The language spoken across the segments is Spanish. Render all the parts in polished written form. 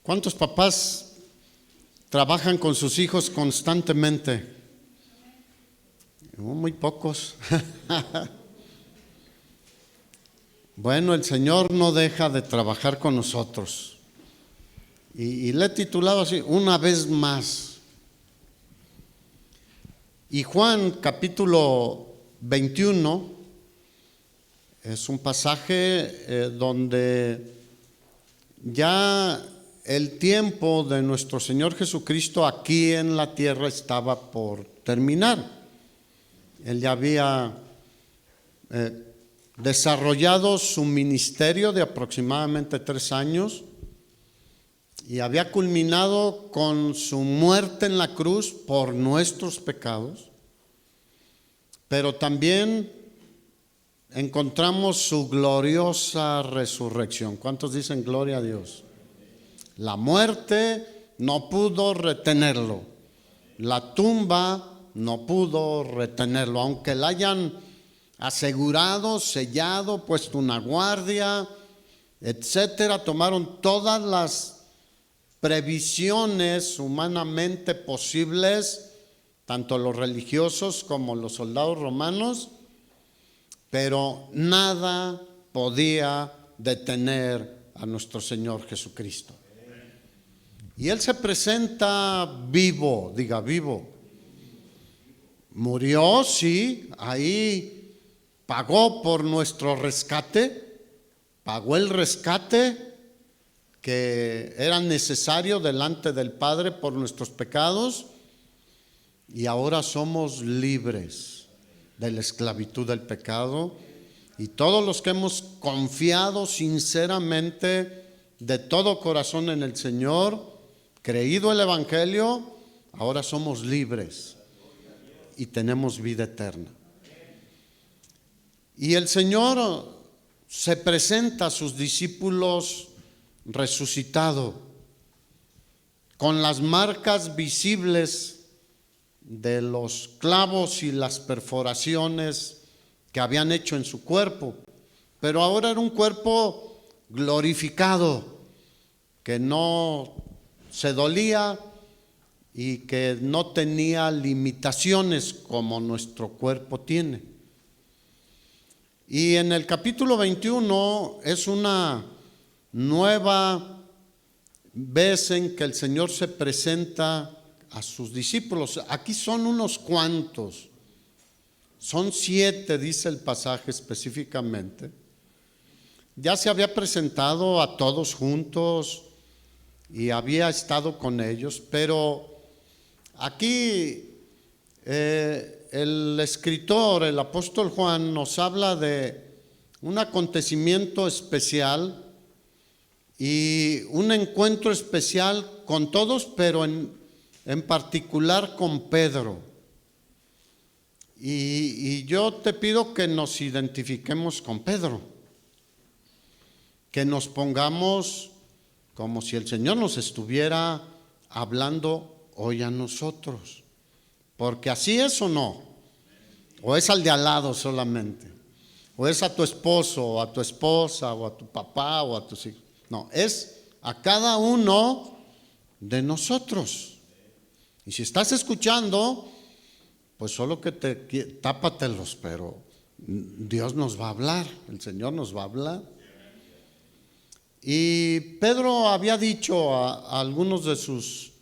¿Cuántos papás trabajan con sus hijos constantemente? Muy pocos. Bueno, el Señor no deja de trabajar con nosotros. Y le he titulado así, una vez más. Y Juan capítulo 21 es un pasaje donde ya el tiempo de nuestro Señor Jesucristo aquí en la tierra estaba por terminar. Él ya había desarrollado su ministerio de aproximadamente 3 años y había culminado con su muerte en la cruz por nuestros pecados, pero también encontramos su gloriosa resurrección. ¿Cuántos dicen gloria a Dios? La muerte no pudo retenerlo, la tumba no pudo retenerlo, aunque la hayan asegurado, sellado, puesto una guardia, etcétera. Tomaron todas las previsiones humanamente posibles, tanto los religiosos como los soldados romanos, pero nada podía detener a nuestro Señor Jesucristo. Y Él se presenta vivo, diga vivo. Murió, sí, ahí pagó por nuestro rescate, pagó el rescate que era necesario delante del Padre por nuestros pecados, y ahora somos libres de la esclavitud del pecado. Y todos los que hemos confiado sinceramente de todo corazón en el Señor, creído el Evangelio, ahora somos libres y tenemos vida eterna. Y el Señor se presenta a sus discípulos resucitado, con las marcas visibles de los clavos y las perforaciones que habían hecho en su cuerpo, pero ahora era un cuerpo glorificado, que no se dolía y que no tenía limitaciones como nuestro cuerpo tiene. Y en el capítulo 21 es una nueva vez en que el Señor se presenta a sus discípulos. Aquí son unos cuantos, son 7, dice el pasaje específicamente. Ya se había presentado a todos juntos y había estado con ellos, pero aquí el escritor, el apóstol Juan, nos habla de un acontecimiento especial y un encuentro especial con todos, pero en particular con Pedro. Y yo te pido que nos identifiquemos con Pedro, que nos pongamos como si el Señor nos estuviera hablando hoy a nosotros, porque así es o no, o es al de al lado solamente, o es a tu esposo, o a tu esposa, o a tu papá, o a tus hijos. No, es a cada uno de nosotros. Y si estás escuchando, pues solo que tápatelos, pero Dios nos va a hablar, el Señor nos va a hablar. Y Pedro había dicho a algunos de sus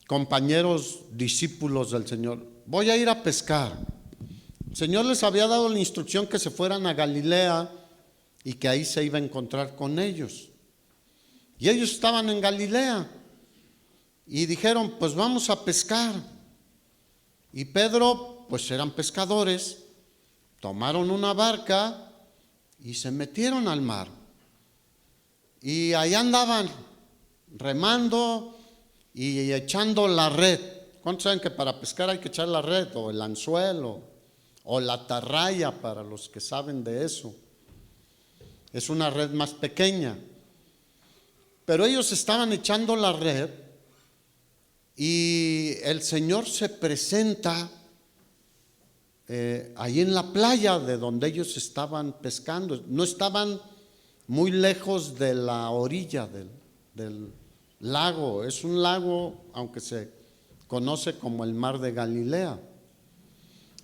compañeros discípulos del Señor: voy a ir a pescar. El Señor les había dado la instrucción que se fueran a Galilea y que ahí se iba a encontrar con ellos. Y ellos estaban en Galilea y dijeron: pues vamos a pescar. Y Pedro, pues eran pescadores, tomaron una barca y se metieron al mar. Y ahí andaban remando y echando la red. ¿Cuántos saben que para pescar hay que echar la red, o el anzuelo, o la atarraya, para los que saben de eso? Es una red más pequeña. Pero ellos estaban echando la red y el Señor se presenta ahí en la playa de donde ellos estaban pescando. No estaban muy lejos de la orilla lago, es un lago, aunque se conoce como el mar de Galilea.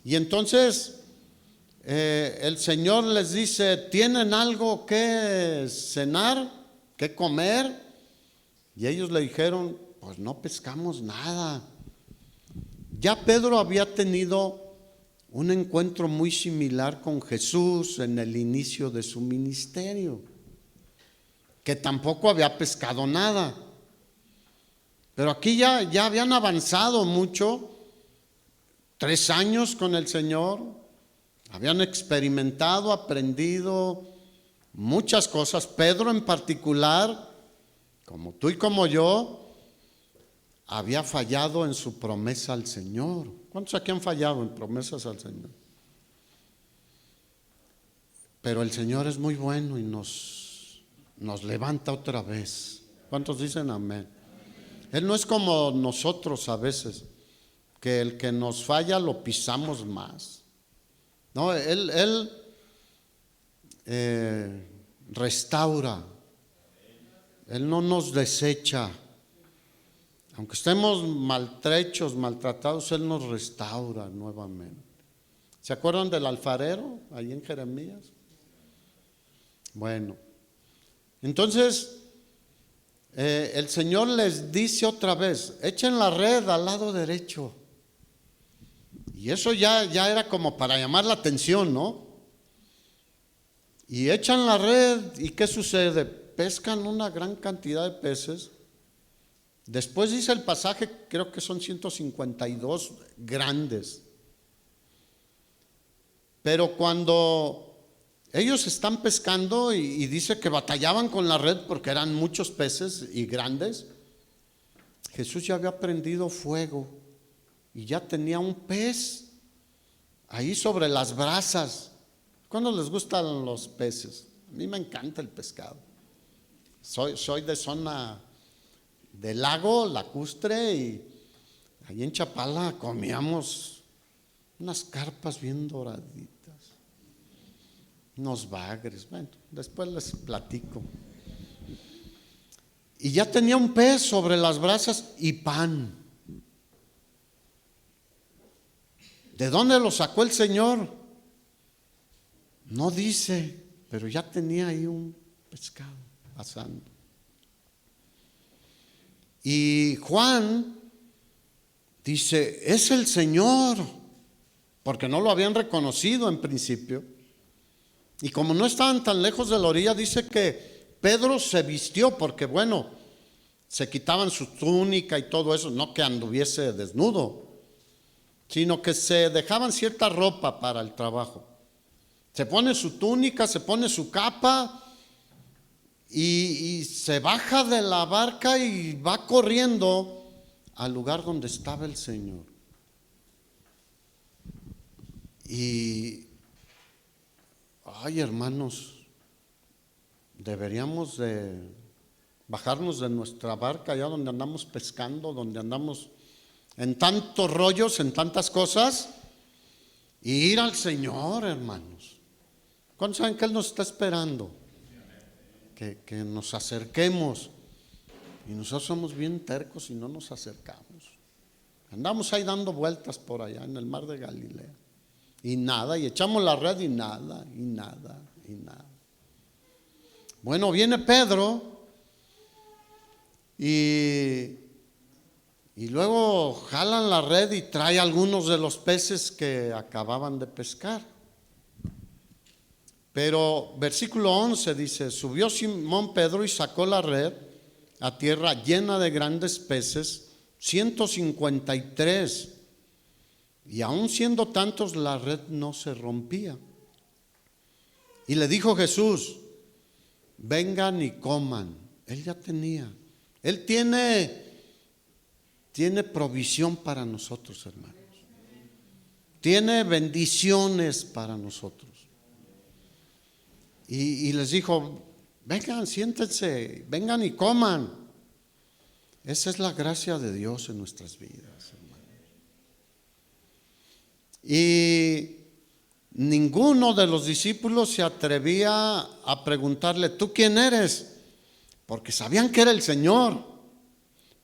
Y entonces el Señor les dice: ¿tienen algo que cenar, que comer? Y ellos le dijeron: pues no pescamos nada. Ya Pedro había tenido un encuentro muy similar con Jesús en el inicio de su ministerio, que tampoco había pescado nada. Pero aquí ya habían avanzado mucho, 3 años con el Señor, habían experimentado, aprendido muchas cosas. Pedro en particular, como tú y como yo, había fallado en su promesa al Señor. ¿Cuántos aquí han fallado en promesas al Señor? Pero el Señor es muy bueno y nos levanta otra vez. ¿Cuántos dicen amén? Él no es como nosotros a veces, que el que nos falla lo pisamos más. No, Él restaura. Él no nos desecha. Aunque estemos maltrechos, maltratados, Él nos restaura nuevamente. ¿Se acuerdan del alfarero ahí en Jeremías? Bueno, entonces el Señor les dice otra vez: echen la red al lado derecho. Y eso ya era como para llamar la atención, ¿no? Y echan la red, ¿y qué sucede? Pescan una gran cantidad de peces. Después dice el pasaje, creo que son 152 grandes. Pero cuando ellos están pescando y dice que batallaban con la red porque eran muchos peces y grandes, Jesús ya había prendido fuego y ya tenía un pez ahí sobre las brasas. ¿Cuándo les gustan los peces? A mí me encanta el pescado. Soy de zona del lago lacustre y ahí en Chapala comíamos unas carpas bien doraditas, unos bagres. Bueno, después les platico. Y ya tenía un pez sobre las brasas y pan. ¿De dónde lo sacó el Señor? No dice, pero ya tenía ahí un pescado pasando. Y Juan dice: es el Señor, porque no lo habían reconocido en principio. Y como no estaban tan lejos de la orilla, dice que Pedro se vistió, porque bueno, se quitaban su túnica y todo eso, no que anduviese desnudo, sino que se dejaban cierta ropa para el trabajo. Se pone su túnica, se pone su capa y se baja de la barca y va corriendo al lugar donde estaba el Señor. Y, ay, hermanos, deberíamos de bajarnos de nuestra barca allá donde andamos pescando, donde andamos en tantos rollos, en tantas cosas, y ir al Señor, hermanos. ¿Cuántos saben que Él nos está esperando? Que nos acerquemos. Y nosotros somos bien tercos y no nos acercamos. Andamos ahí dando vueltas por allá en el mar de Galilea. Y nada, y echamos la red y nada, y nada, y nada. Bueno, viene Pedro y luego jalan la red y trae algunos de los peces que acababan de pescar. Pero versículo 11 dice: subió Simón Pedro y sacó la red a tierra llena de grandes peces, 153. Y aun siendo tantos, la red no se rompía. Y le dijo Jesús: vengan y coman. Él ya tenía. Él tiene provisión para nosotros, hermanos. Tiene bendiciones para nosotros. Y les dijo: vengan, siéntense, vengan y coman. Esa es la gracia de Dios en nuestras vidas, hermanos. Y ninguno de los discípulos se atrevía a preguntarle: ¿tú quién eres? Porque sabían que era el Señor.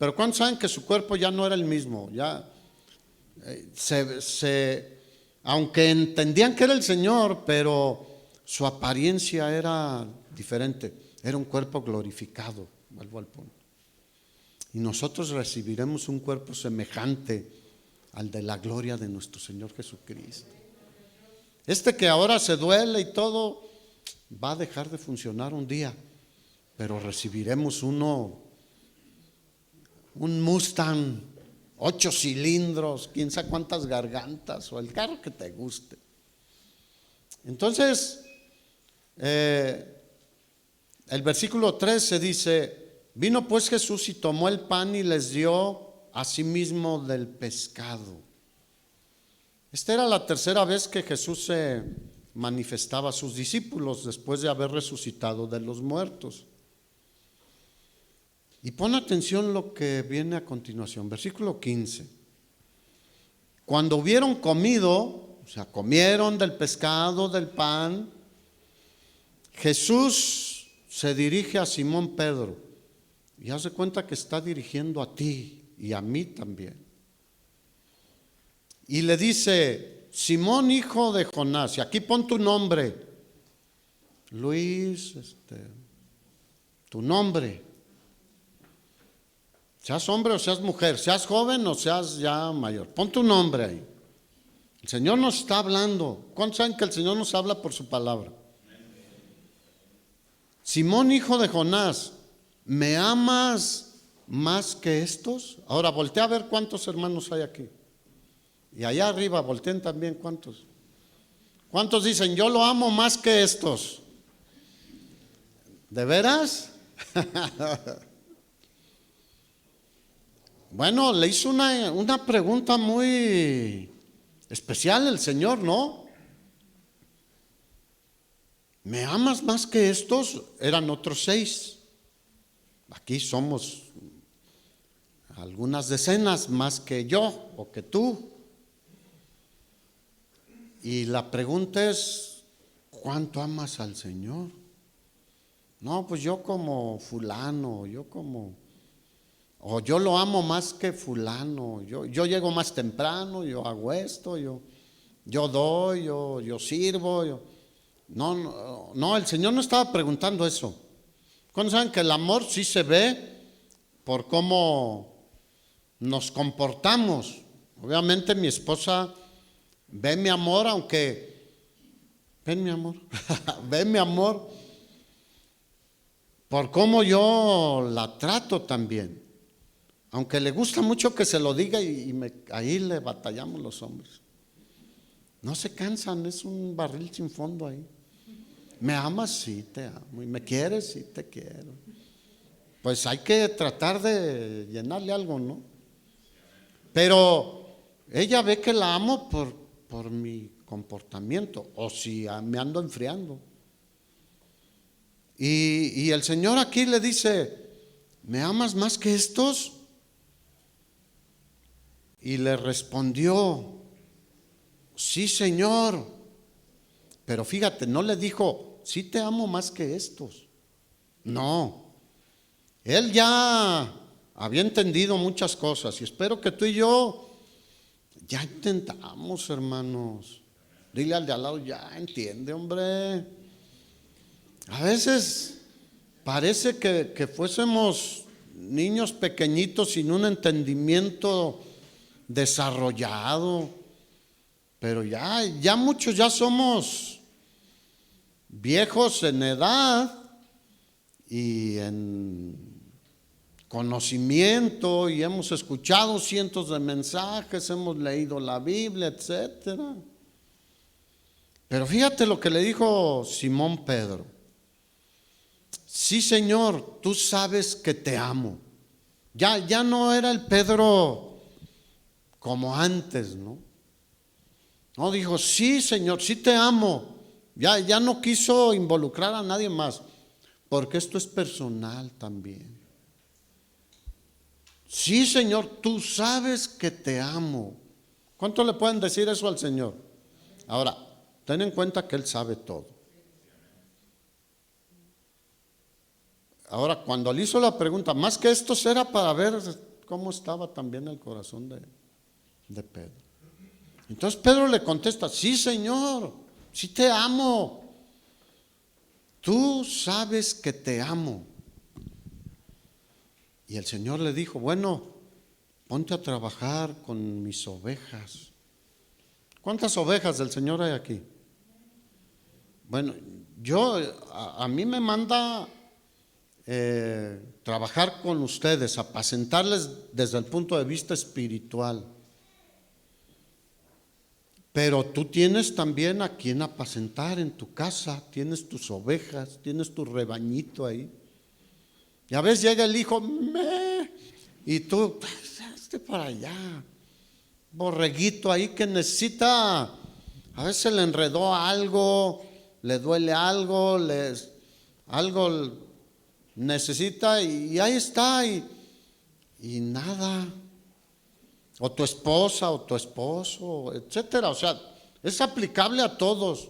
Pero ¿cuántos saben que su cuerpo ya no era el mismo? Ya aunque entendían que era el Señor, pero su apariencia era diferente. Era un cuerpo glorificado, vuelvo al punto. Y nosotros recibiremos un cuerpo semejante al de la gloria de nuestro Señor Jesucristo. Este que ahora se duele y todo, va a dejar de funcionar un día, pero recibiremos un Mustang, 8 cilindros, quién sabe cuántas gargantas, o el carro que te guste. Entonces, el versículo 13 dice: vino pues Jesús y tomó el pan y les dio asimismo del pescado. Esta era la tercera vez que Jesús se manifestaba a sus discípulos después de haber resucitado de los muertos. Y pon atención lo que viene a continuación, versículo 15. Cuando hubieron comido, o sea, comieron del pescado, del pan, Jesús se dirige a Simón Pedro y hace cuenta que está dirigiendo a ti y a mí también. Y le dice: Simón, hijo de Jonás, y aquí pon tu nombre, Luis, tu nombre. Seas hombre o seas mujer, seas joven o seas ya mayor, pon tu nombre ahí. El Señor nos está hablando. ¿Cuántos saben que el Señor nos habla por su palabra? Simón, hijo de Jonás, ¿me amas más que estos? Ahora voltea a ver cuántos hermanos hay aquí. Y allá arriba volteen también cuántos. ¿Cuántos dicen: yo lo amo más que estos? ¿De veras? Bueno, le hizo una pregunta muy especial el Señor, ¿no? ¿Me amas más que estos? Eran otros 6. Aquí somos algunas decenas más que yo o que tú. Y la pregunta es: ¿cuánto amas al Señor? No, pues yo como fulano, o yo lo amo más que fulano, yo llego más temprano, yo hago esto, yo doy, yo sirvo. No, el Señor no estaba preguntando eso. ¿Cuándo saben que el amor sí se ve por cómo nos comportamos? Obviamente mi esposa ve mi amor, ven mi amor, ve mi amor por cómo yo la trato también. Aunque le gusta mucho que se lo diga ahí le batallamos los hombres. No se cansan, es un barril sin fondo ahí. ¿Me amas? Sí, te amo. ¿Y me quieres? Sí, te quiero. Pues hay que tratar de llenarle algo, ¿no? Pero ella ve que la amo por mi comportamiento, o si me ando enfriando. Y el Señor aquí le dice: ¿me amas más que estos? Y le respondió: sí, Señor. Pero fíjate, no le dijo: sí te amo más que estos. No, él ya había entendido muchas cosas y espero que tú y yo ya intentamos, hermanos. Dile al de al lado: ya entiende, hombre. A veces parece que fuésemos niños pequeñitos sin un entendimiento desarrollado, pero ya muchos ya somos viejos en edad y en conocimiento, y hemos escuchado cientos de mensajes, hemos leído la Biblia, etcétera. Pero fíjate lo que le dijo Simón Pedro: sí, Señor, tú sabes que te amo. Ya no era el Pedro como antes, ¿no? No, dijo: sí, Señor, sí te amo. Ya no quiso involucrar a nadie más, porque esto es personal también. Sí, Señor, tú sabes que te amo. ¿Cuánto le pueden decir eso al Señor? Ahora, ten en cuenta que Él sabe todo. Ahora, cuando le hizo la pregunta, más que esto era para ver cómo estaba también el corazón de Pedro. Entonces Pedro le contesta, sí, Señor, sí te amo. Tú sabes que te amo. Y el Señor le dijo, bueno, ponte a trabajar con mis ovejas. ¿Cuántas ovejas del Señor hay aquí? Bueno, a mí me manda trabajar con ustedes, apacentarles desde el punto de vista espiritual. Pero tú tienes también a quien apacentar en tu casa, tienes tus ovejas, tienes tu rebañito ahí. Y a veces llega el hijo, y tú, para allá, borreguito ahí que necesita, a veces le enredó algo, le duele algo, algo necesita y ahí está y nada. O tu esposa o tu esposo, etcétera. O sea, es aplicable a todos.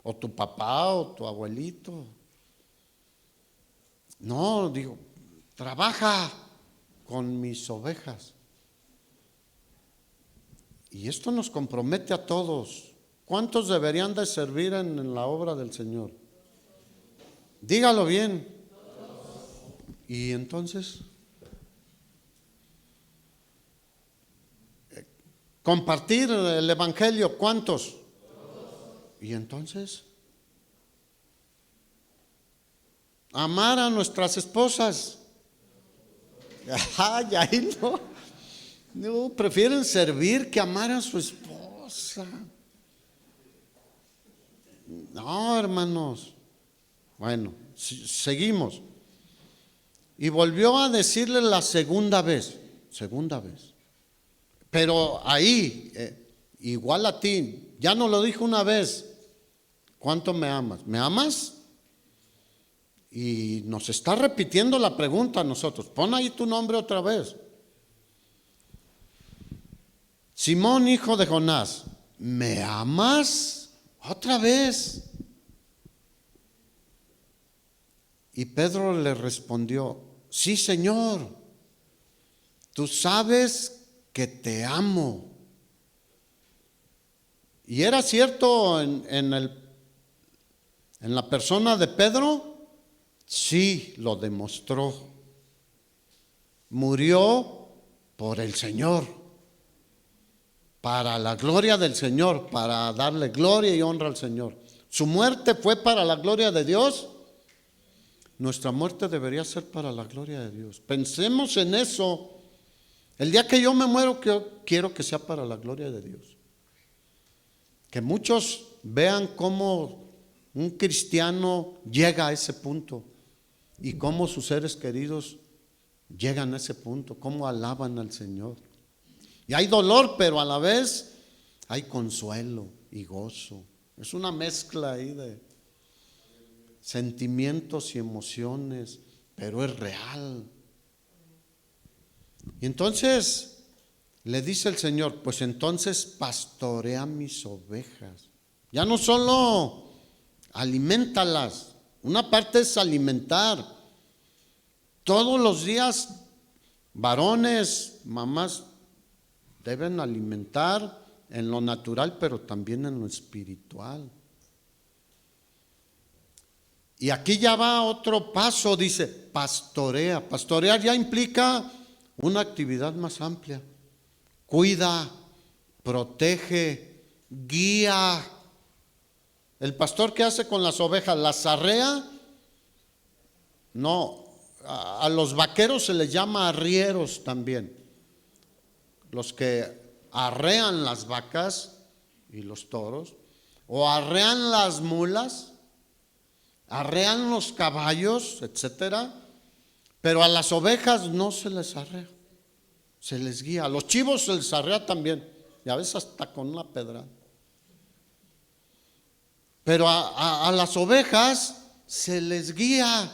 O tu papá o tu abuelito. No, digo, trabaja con mis ovejas. Y esto nos compromete a todos. ¿Cuántos deberían de servir en la obra del Señor? Dígalo bien. Y entonces, compartir el evangelio, ¿cuántos? Y entonces, amar a nuestras esposas. Ay, ahí no, prefieren servir que amar a su esposa. No, hermanos. Bueno, seguimos. Y volvió a decirle la segunda vez. Pero ahí, igual a ti, ya no lo dijo una vez. ¿Cuánto me amas? ¿Me amas? Y nos está repitiendo la pregunta a nosotros. Pon ahí tu nombre otra vez. Simón, hijo de Jonás, ¿me amas? Otra vez. Y Pedro le respondió, sí, Señor, tú sabes que te amo. Y era cierto en la persona de Pedro, sí lo demostró. Murió por el Señor, para la gloria del Señor, para darle gloria y honra al Señor. Su muerte fue para la gloria de Dios. Nuestra muerte debería ser para la gloria de Dios. Pensemos en eso. El día que yo me muero, quiero que sea para la gloria de Dios. Que muchos vean cómo un cristiano llega a ese punto y cómo sus seres queridos llegan a ese punto, cómo alaban al Señor. Y hay dolor, pero a la vez hay consuelo y gozo. Es una mezcla ahí de sentimientos y emociones, pero es real. Y entonces le dice el Señor, pues entonces pastorea mis ovejas. Ya no solo alimentalas, una parte es alimentar. Todos los días, varones, mamás, deben alimentar en lo natural, pero también en lo espiritual. Y aquí ya va otro paso, dice, pastorea. Pastorear ya implica una actividad más amplia. Cuida, protege, guía. ¿El pastor qué hace con las ovejas? ¿Las arrea? No, a los vaqueros se les llama arrieros también. Los que arrean las vacas y los toros, o arrean las mulas, arrean los caballos, etcétera, pero a las ovejas no se les arrea, se les guía. A los chivos se les arrea también, y a veces hasta con una pedra. Pero a las ovejas se les guía.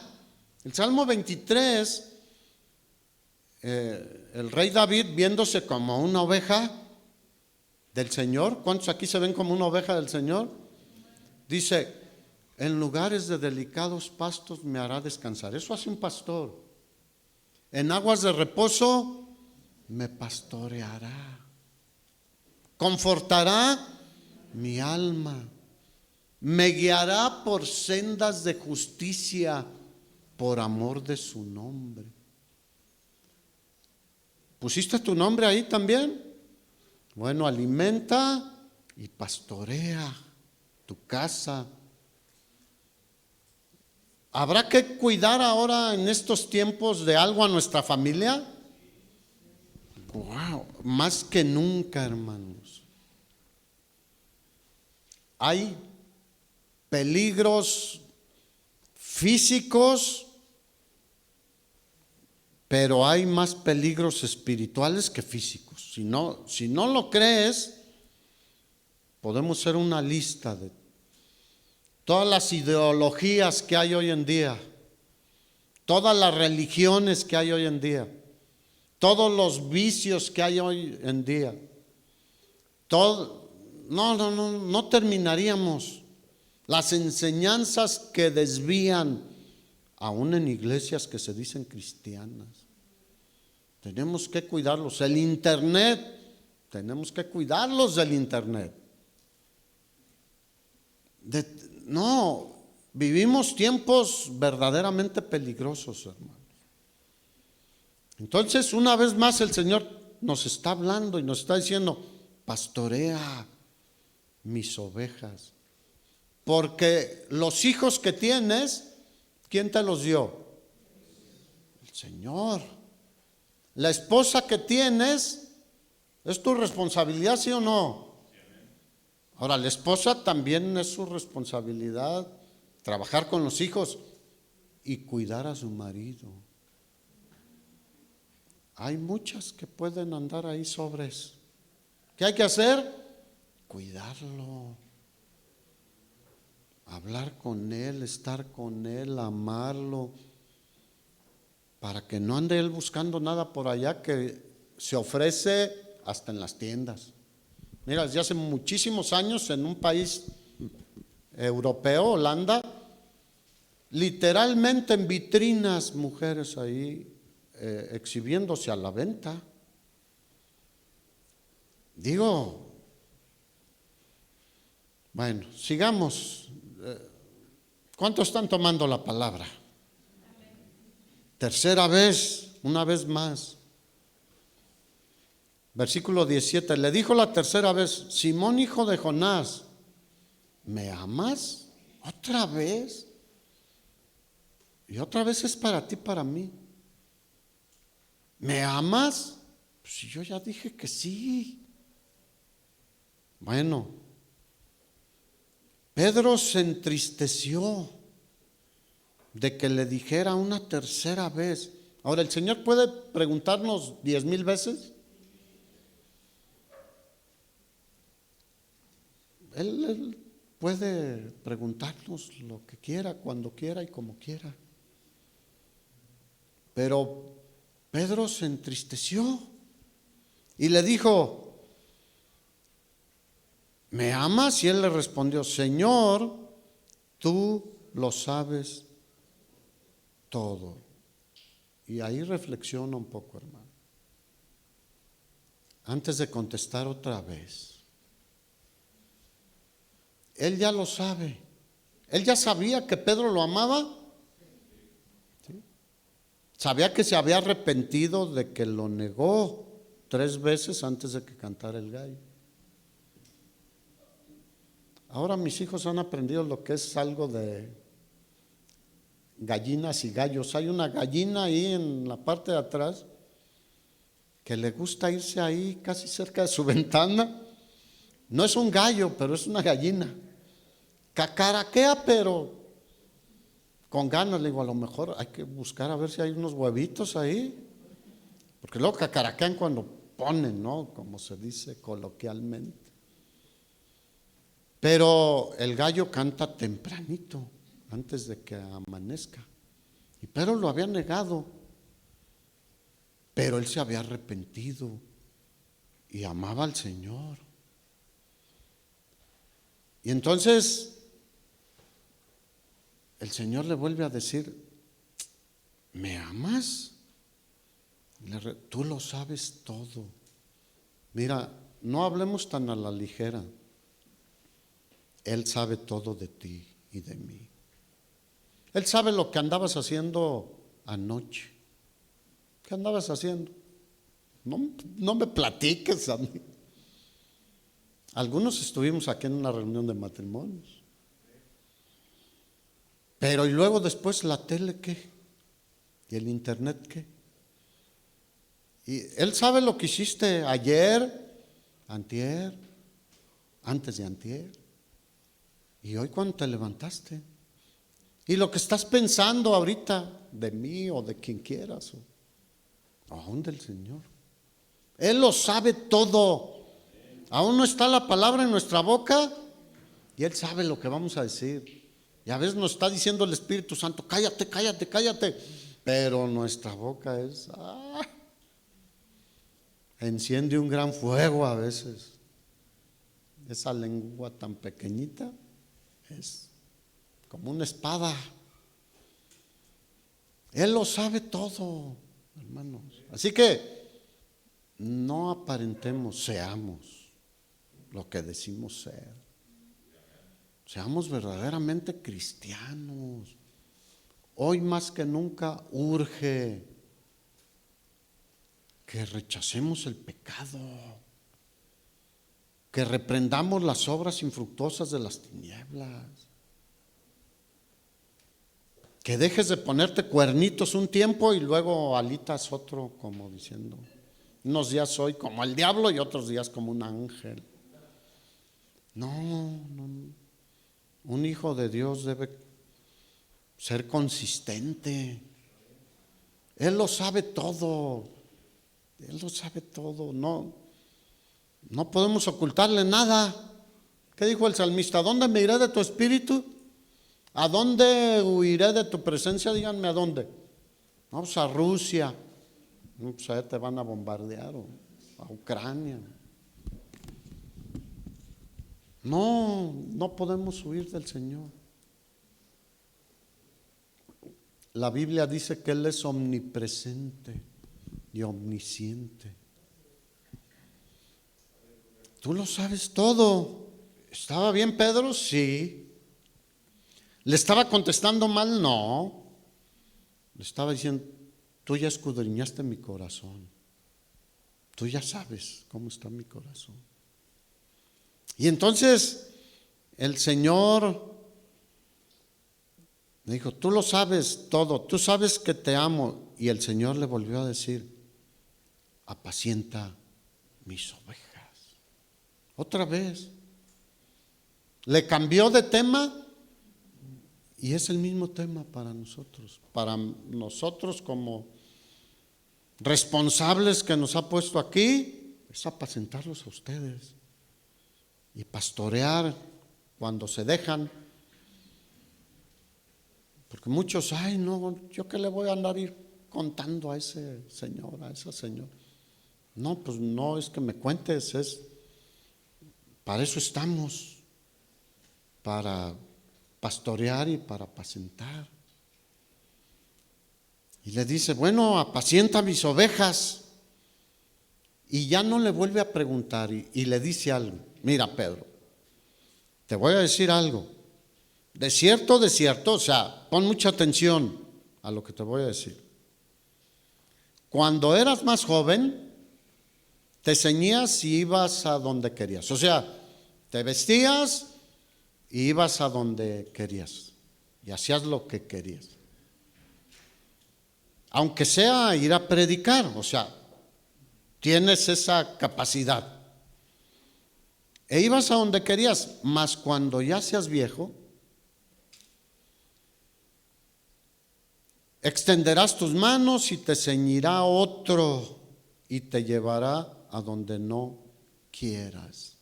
El Salmo 23, el rey David, viéndose como una oveja del Señor, ¿cuántos aquí se ven como una oveja del Señor? Dice, en lugares de delicados pastos me hará descansar. Eso hace un pastor. En aguas de reposo me pastoreará, confortará mi alma, me guiará por sendas de justicia por amor de su nombre. ¿Pusiste tu nombre ahí también? Bueno, alimenta y pastorea tu casa. ¿Habrá que cuidar ahora en estos tiempos de algo a nuestra familia? Wow, más que nunca, hermanos. Hay peligros físicos, pero hay más peligros espirituales que físicos. Si no lo crees, podemos hacer una lista de todas las ideologías que hay hoy en día, todas las religiones que hay hoy en día, todos los vicios que hay hoy en día. No terminaríamos. Las enseñanzas que desvían, aún en iglesias que se dicen cristianas. Tenemos que cuidarlos. El internet, tenemos que cuidarlos del internet. Vivimos tiempos verdaderamente peligrosos, hermanos. Entonces, una vez más el Señor nos está hablando y nos está diciendo, pastorea mis ovejas. Porque los hijos que tienes, ¿quién te los dio? El Señor. La esposa que tienes, ¿es tu responsabilidad, sí o no? Ahora, la esposa también es su responsabilidad trabajar con los hijos y cuidar a su marido. Hay muchas que pueden andar ahí sobres. ¿Qué hay que hacer? Cuidarlo, hablar con él, estar con él, amarlo, para que no ande él buscando nada por allá que se ofrece hasta en las tiendas. Mira, desde hace muchísimos años en un país europeo, Holanda, literalmente en vitrinas, mujeres ahí exhibiéndose a la venta. Digo, bueno, sigamos. ¿Cuántos están tomando la palabra? Tercera vez, una vez más. Versículo 17, le dijo la tercera vez, Simón, hijo de Jonás, ¿me amas? ¿Otra vez? Y otra vez es para ti, para mí. ¿Me amas? Pues yo ya dije que sí. Bueno, Pedro se entristeció de que le dijera una tercera vez. Ahora, ¿el Señor puede preguntarnos 10,000 veces? Él puede preguntarnos lo que quiera, cuando quiera y como quiera. Pero Pedro se entristeció y le dijo, ¿me amas? Y él le respondió, Señor, tú lo sabes todo. Y ahí reflexiona un poco, hermano. Antes de contestar otra vez. Él ya lo sabe. Él ya sabía que Pedro lo amaba. ¿Sí? Sabía que se había arrepentido de que lo negó 3 veces antes de que cantara el gallo. Ahora mis hijos han aprendido lo que es algo de gallinas y gallos. Hay una gallina ahí en la parte de atrás que le gusta irse ahí casi cerca de su ventana. No es un gallo, pero es una gallina. Cacaraquea, pero con ganas. Le digo, a lo mejor hay que buscar a ver si hay unos huevitos ahí. Porque luego cacaraquean cuando ponen, ¿no? Como se dice coloquialmente. Pero el gallo canta tempranito, antes de que amanezca. Y Pedro lo había negado. Pero él se había arrepentido y amaba al Señor. Y entonces el Señor le vuelve a decir, ¿me amas? Tú lo sabes todo. Mira, no hablemos tan a la ligera. Él sabe todo de ti y de mí. Él sabe lo que andabas haciendo anoche. ¿Qué andabas haciendo? No me platiques a mí. Algunos estuvimos aquí en una reunión de matrimonios. Pero y luego después la tele, ¿qué? ¿Y el internet, qué? Y Él sabe lo que hiciste ayer, antier, antes de antier. Y hoy cuando te levantaste. Y lo que estás pensando ahorita de mí o de quien quieras. O aún del Señor. Él lo sabe todo. Aún no está la palabra en nuestra boca y Él sabe lo que vamos a decir. Y a veces nos está diciendo el Espíritu Santo, cállate, cállate, cállate. Pero nuestra boca es, enciende un gran fuego a veces. Esa lengua tan pequeñita es como una espada. Él lo sabe todo, hermanos. Así que no aparentemos, seamos lo que decimos ser. Seamos verdaderamente cristianos. Hoy más que nunca urge que rechacemos el pecado, que reprendamos las obras infructuosas de las tinieblas, que dejes de ponerte cuernitos un tiempo y luego alitas otro, como diciendo, unos días soy como el diablo y otros días como un ángel. No. Un hijo de Dios debe ser consistente. Él lo sabe todo. Él lo sabe todo. No podemos ocultarle nada. ¿Qué dijo el salmista? ¿A dónde me iré de tu espíritu? ¿A dónde huiré de tu presencia? Díganme a dónde. Vamos a Rusia. Pues allá te van a bombardear, o a Ucrania. No podemos huir del Señor. La Biblia dice que Él es omnipresente y omnisciente. Tú lo sabes todo. ¿Estaba bien Pedro? Sí. ¿Le estaba contestando mal? No. Le estaba diciendo, tú ya escudriñaste mi corazón. Tú ya sabes cómo está mi corazón. Y entonces el Señor me dijo, tú lo sabes todo, tú sabes que te amo. Y el Señor le volvió a decir, apacienta mis ovejas. Otra vez. Le cambió de tema y es el mismo tema para nosotros. Para nosotros como responsables que nos ha puesto aquí, es apacentarlos a ustedes. Y pastorear cuando se dejan. Porque muchos, yo qué le voy a andar ir contando a ese señor, a esa señora. No, pues no es que me cuentes, para eso estamos, para pastorear y para apacentar. Y le dice, bueno, apacienta mis ovejas. Y ya no le vuelve a preguntar y le dice algo. Mira, Pedro, te voy a decir algo. De cierto, o sea, pon mucha atención a lo que te voy a decir. Cuando eras más joven, te ceñías y ibas a donde querías. O sea, te vestías y ibas a donde querías. Y hacías lo que querías. Aunque sea ir a predicar, o sea, tienes esa capacidad. E ibas a donde querías, mas cuando ya seas viejo, extenderás tus manos y te ceñirá otro y te llevará a donde no quieras.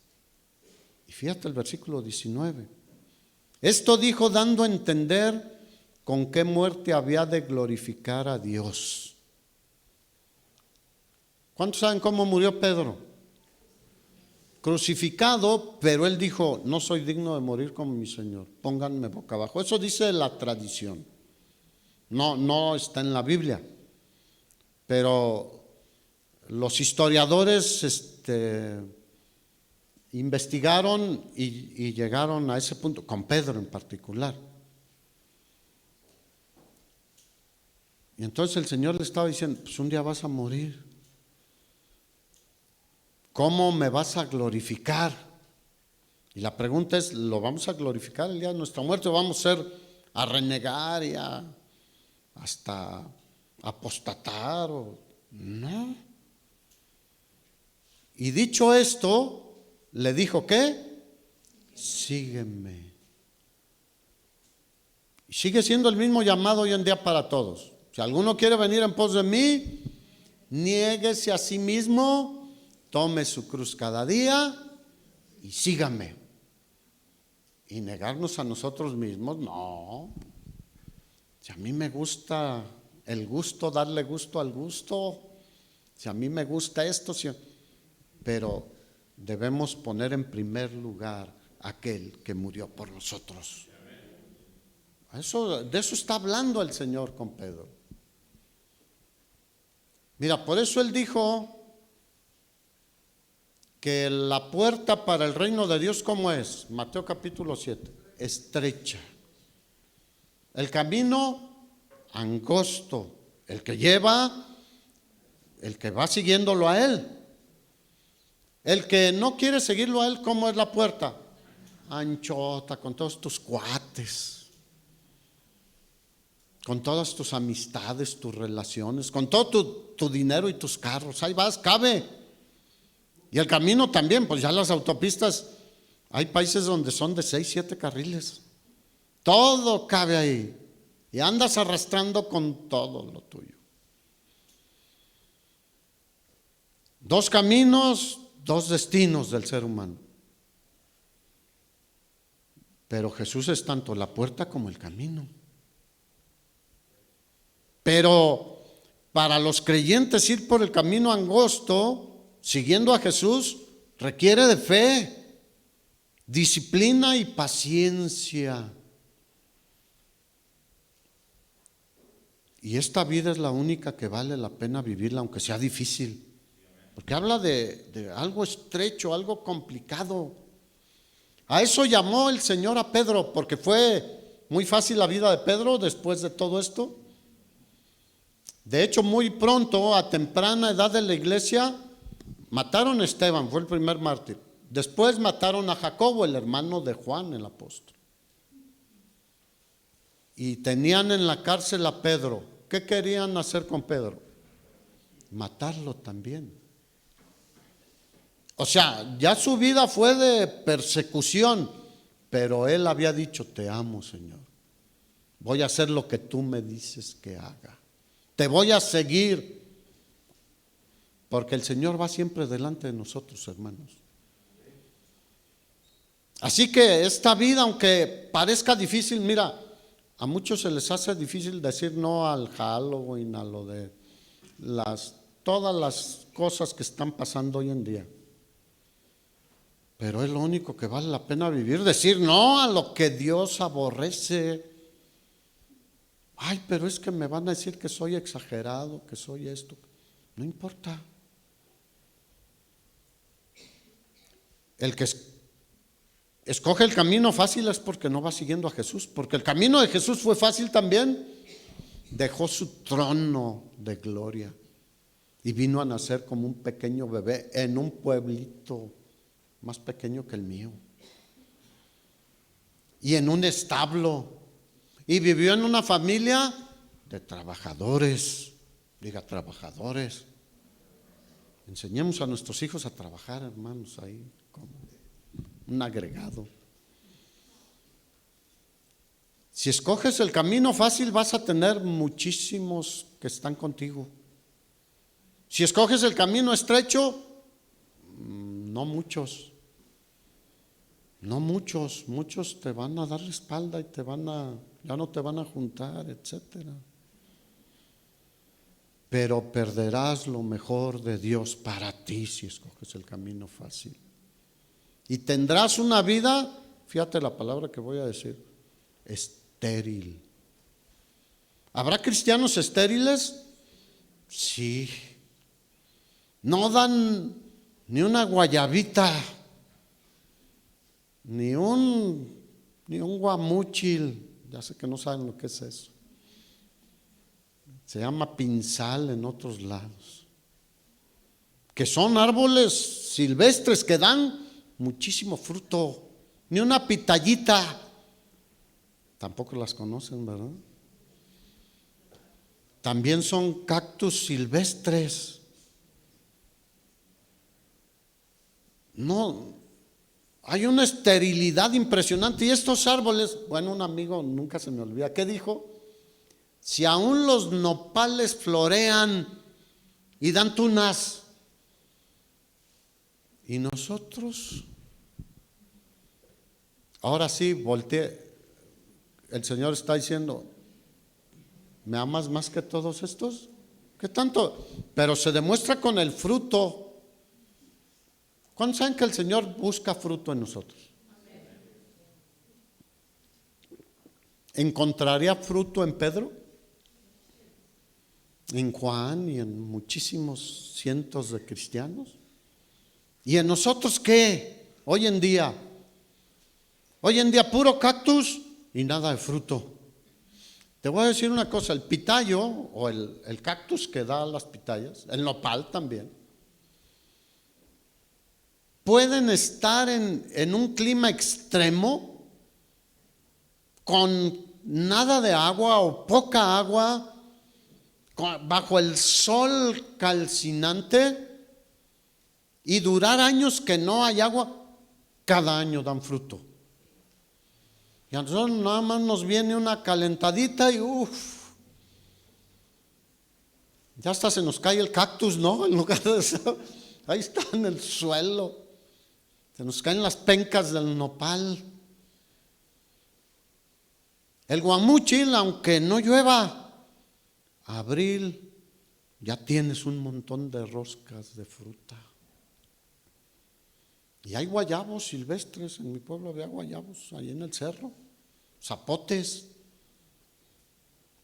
Y fíjate el versículo 19. Esto dijo dando a entender con qué muerte había de glorificar a Dios. ¿Cuántos saben cómo murió Pedro? Crucificado, pero él dijo, no soy digno de morir como mi Señor, pónganme boca abajo. Eso dice la tradición. No está en la Biblia. Pero los historiadores investigaron y llegaron a ese punto, con Pedro en particular. Y entonces el Señor le estaba diciendo, pues un día vas a morir. ¿Cómo me vas a glorificar? Y la pregunta es, ¿lo vamos a glorificar el día de nuestra muerte o vamos a renegar y hasta apostatar? No. Y dicho esto, le dijo, ¿qué? Sígueme. Y sigue siendo el mismo llamado hoy en día para todos. Si alguno quiere venir en pos de mí, niéguese a sí mismo, tome su cruz cada día y sígame. Y negarnos a nosotros mismos, no. Si a mí me gusta el gusto, darle gusto al gusto, si a mí me gusta esto, pero debemos poner en primer lugar aquel que murió por nosotros. De eso está hablando el Señor con Pedro. Mira, por eso Él dijo que la puerta para el reino de Dios, ¿cómo es? Mateo capítulo 7, estrecha. El camino angosto, el que va siguiéndolo a Él. El que no quiere seguirlo a Él, ¿cómo es la puerta? Anchota, con todos tus cuates, con todas tus amistades, tus relaciones, con todo tu dinero y tus carros. Ahí vas, cabe. Y el camino también, pues ya las autopistas, hay países donde son de 6, 7 carriles. Todo cabe ahí. Y andas arrastrando con todo lo tuyo. 2 caminos, 2 destinos del ser humano. Pero Jesús es tanto la puerta como el camino. Pero para los creyentes ir por el camino angosto, siguiendo a Jesús, requiere de fe, disciplina y paciencia. Y esta vida es la única que vale la pena vivirla, aunque sea difícil. Porque habla de algo estrecho, algo complicado. A eso llamó el Señor a Pedro, porque fue muy fácil la vida de Pedro después de todo esto. De hecho, muy pronto, a temprana edad de la iglesia, mataron a Esteban, fue el primer mártir. Después mataron a Jacobo, el hermano de Juan, el apóstol. Y tenían en la cárcel a Pedro. ¿Qué querían hacer con Pedro? Matarlo también. O sea, ya su vida fue de persecución, pero él había dicho, te amo, Señor. Voy a hacer lo que tú me dices que haga. Te voy a seguir. Porque el Señor va siempre delante de nosotros, hermanos. Así que esta vida, aunque parezca difícil, mira, a muchos se les hace difícil decir no al Halloween, a lo de todas las cosas que están pasando hoy en día. Pero es lo único que vale la pena vivir, decir no a lo que Dios aborrece. Ay, pero es que me van a decir que soy exagerado, que soy esto. No importa. El que escoge el camino fácil es porque no va siguiendo a Jesús, porque el camino de Jesús fue fácil también. Dejó su trono de gloria y vino a nacer como un pequeño bebé en un pueblito más pequeño que el mío y en un establo, y vivió en una familia de trabajadores. Diga, trabajadores. Enseñemos a nuestros hijos a trabajar, hermanos, ahí como un agregado. Si escoges el camino fácil, vas a tener muchísimos que están contigo. Si escoges el camino estrecho, no muchos. No muchos, muchos te van a dar la espalda y ya no te van a juntar, etcétera. Pero perderás lo mejor de Dios para ti si escoges el camino fácil. Y tendrás una vida, fíjate la palabra que voy a decir, estéril. ¿Habrá cristianos estériles? Sí. No dan ni una guayabita, ni un guamúchil. Ya sé que no saben lo que es eso. Se llama pinzal en otros lados. Que son árboles silvestres que dan muchísimo fruto. Ni una pitayita. Tampoco las conocen, ¿verdad? También son cactus silvestres. No, hay una esterilidad impresionante. Y estos árboles, bueno, un amigo nunca se me olvida, ¿qué dijo? Si aún los nopales florean y dan tunas, y nosotros, ahora sí, volteé, el Señor está diciendo, ¿me amas más que todos estos? ¿Qué tanto? Pero se demuestra con el fruto. ¿Cuántos saben que el Señor busca fruto en nosotros? ¿Encontraría fruto en Pedro? En Juan y en muchísimos cientos de cristianos. ¿Y en nosotros qué? Hoy en día puro cactus y nada de fruto. Te voy a decir una cosa, el pitayo o el cactus que da las pitayas, el nopal también, pueden estar en un clima extremo con nada de agua o poca agua, bajo el sol calcinante, y durar años que no hay agua. Cada año dan fruto. Y a nosotros nada más nos viene una calentadita y ya hasta se nos cae el cactus, ¿no? En lugar de eso, ahí está en el suelo. Se nos caen las pencas del nopal. El guamúchil, aunque no llueva, abril, ya tienes un montón de roscas de fruta. Y hay guayabos silvestres, en mi pueblo había guayabos, ahí en el cerro, zapotes.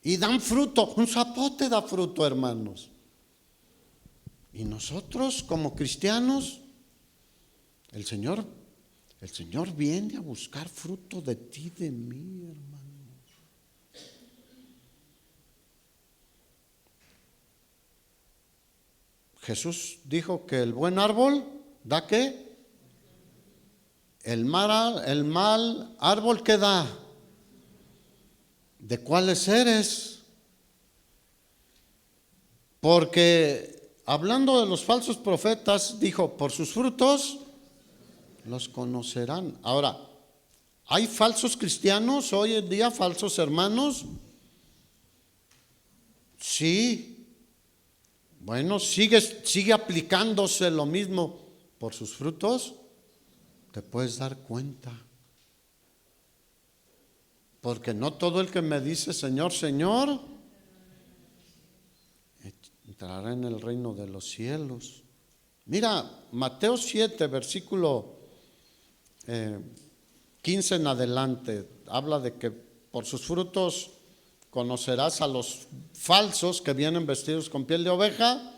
Y dan fruto, un zapote da fruto, hermanos. Y nosotros como cristianos, el Señor viene a buscar fruto de ti, de mí, hermano. Jesús dijo que el buen árbol da ¿qué? El mal árbol que da. ¿De cuáles eres? Porque hablando de los falsos profetas, dijo, por sus frutos los conocerán. Ahora, ¿hay falsos cristianos hoy en día, falsos hermanos? Sí. Bueno, sigue aplicándose lo mismo. Por sus frutos te puedes dar cuenta. Porque no todo el que me dice Señor, Señor, entrará en el reino de los cielos. Mira, Mateo 7, versículo 15 en adelante, habla de que por sus frutos conocerás a los falsos que vienen vestidos con piel de oveja,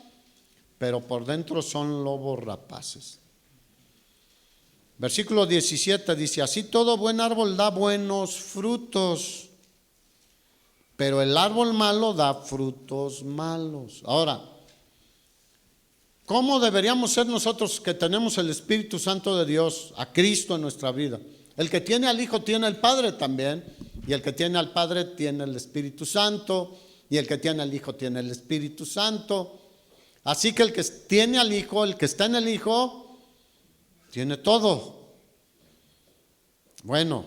pero por dentro son lobos rapaces. Versículo 17 dice, así todo buen árbol da buenos frutos, pero el árbol malo da frutos malos. Ahora, ¿cómo deberíamos ser nosotros que tenemos el Espíritu Santo de Dios, a Cristo en nuestra vida? El que tiene al Hijo tiene al Padre también, y el que tiene al Padre tiene el Espíritu Santo, y el que tiene al Hijo tiene el Espíritu Santo. Así que el que tiene al Hijo, el que está en el Hijo, tiene todo. Bueno,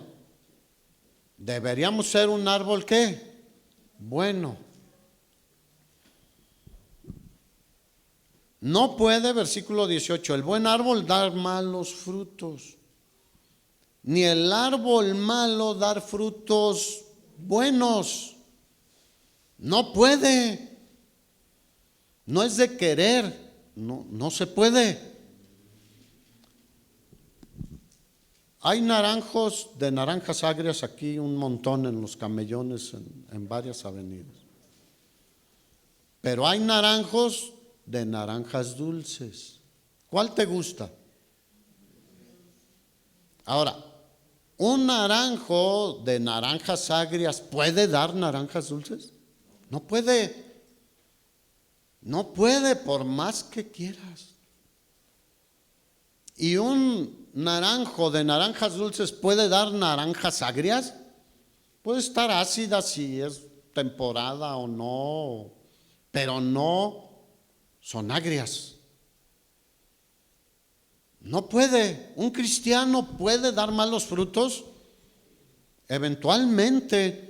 deberíamos ser un árbol ¿qué? Bueno. No puede, versículo 18, el buen árbol dar malos frutos, ni el árbol malo dar frutos buenos. No puede. No es de querer, no se puede. Hay naranjos de naranjas agrias aquí un montón en los camellones en varias avenidas. Pero hay naranjos de naranjas dulces. ¿Cuál te gusta? Ahora, ¿un naranjo de naranjas agrias puede dar naranjas dulces? No puede. No puede por más que quieras. ¿Y un naranjo de naranjas dulces puede dar naranjas agrias? Puede estar ácida si es temporada o no, pero no son agrias. No puede. ¿Un cristiano puede dar malos frutos? Eventualmente.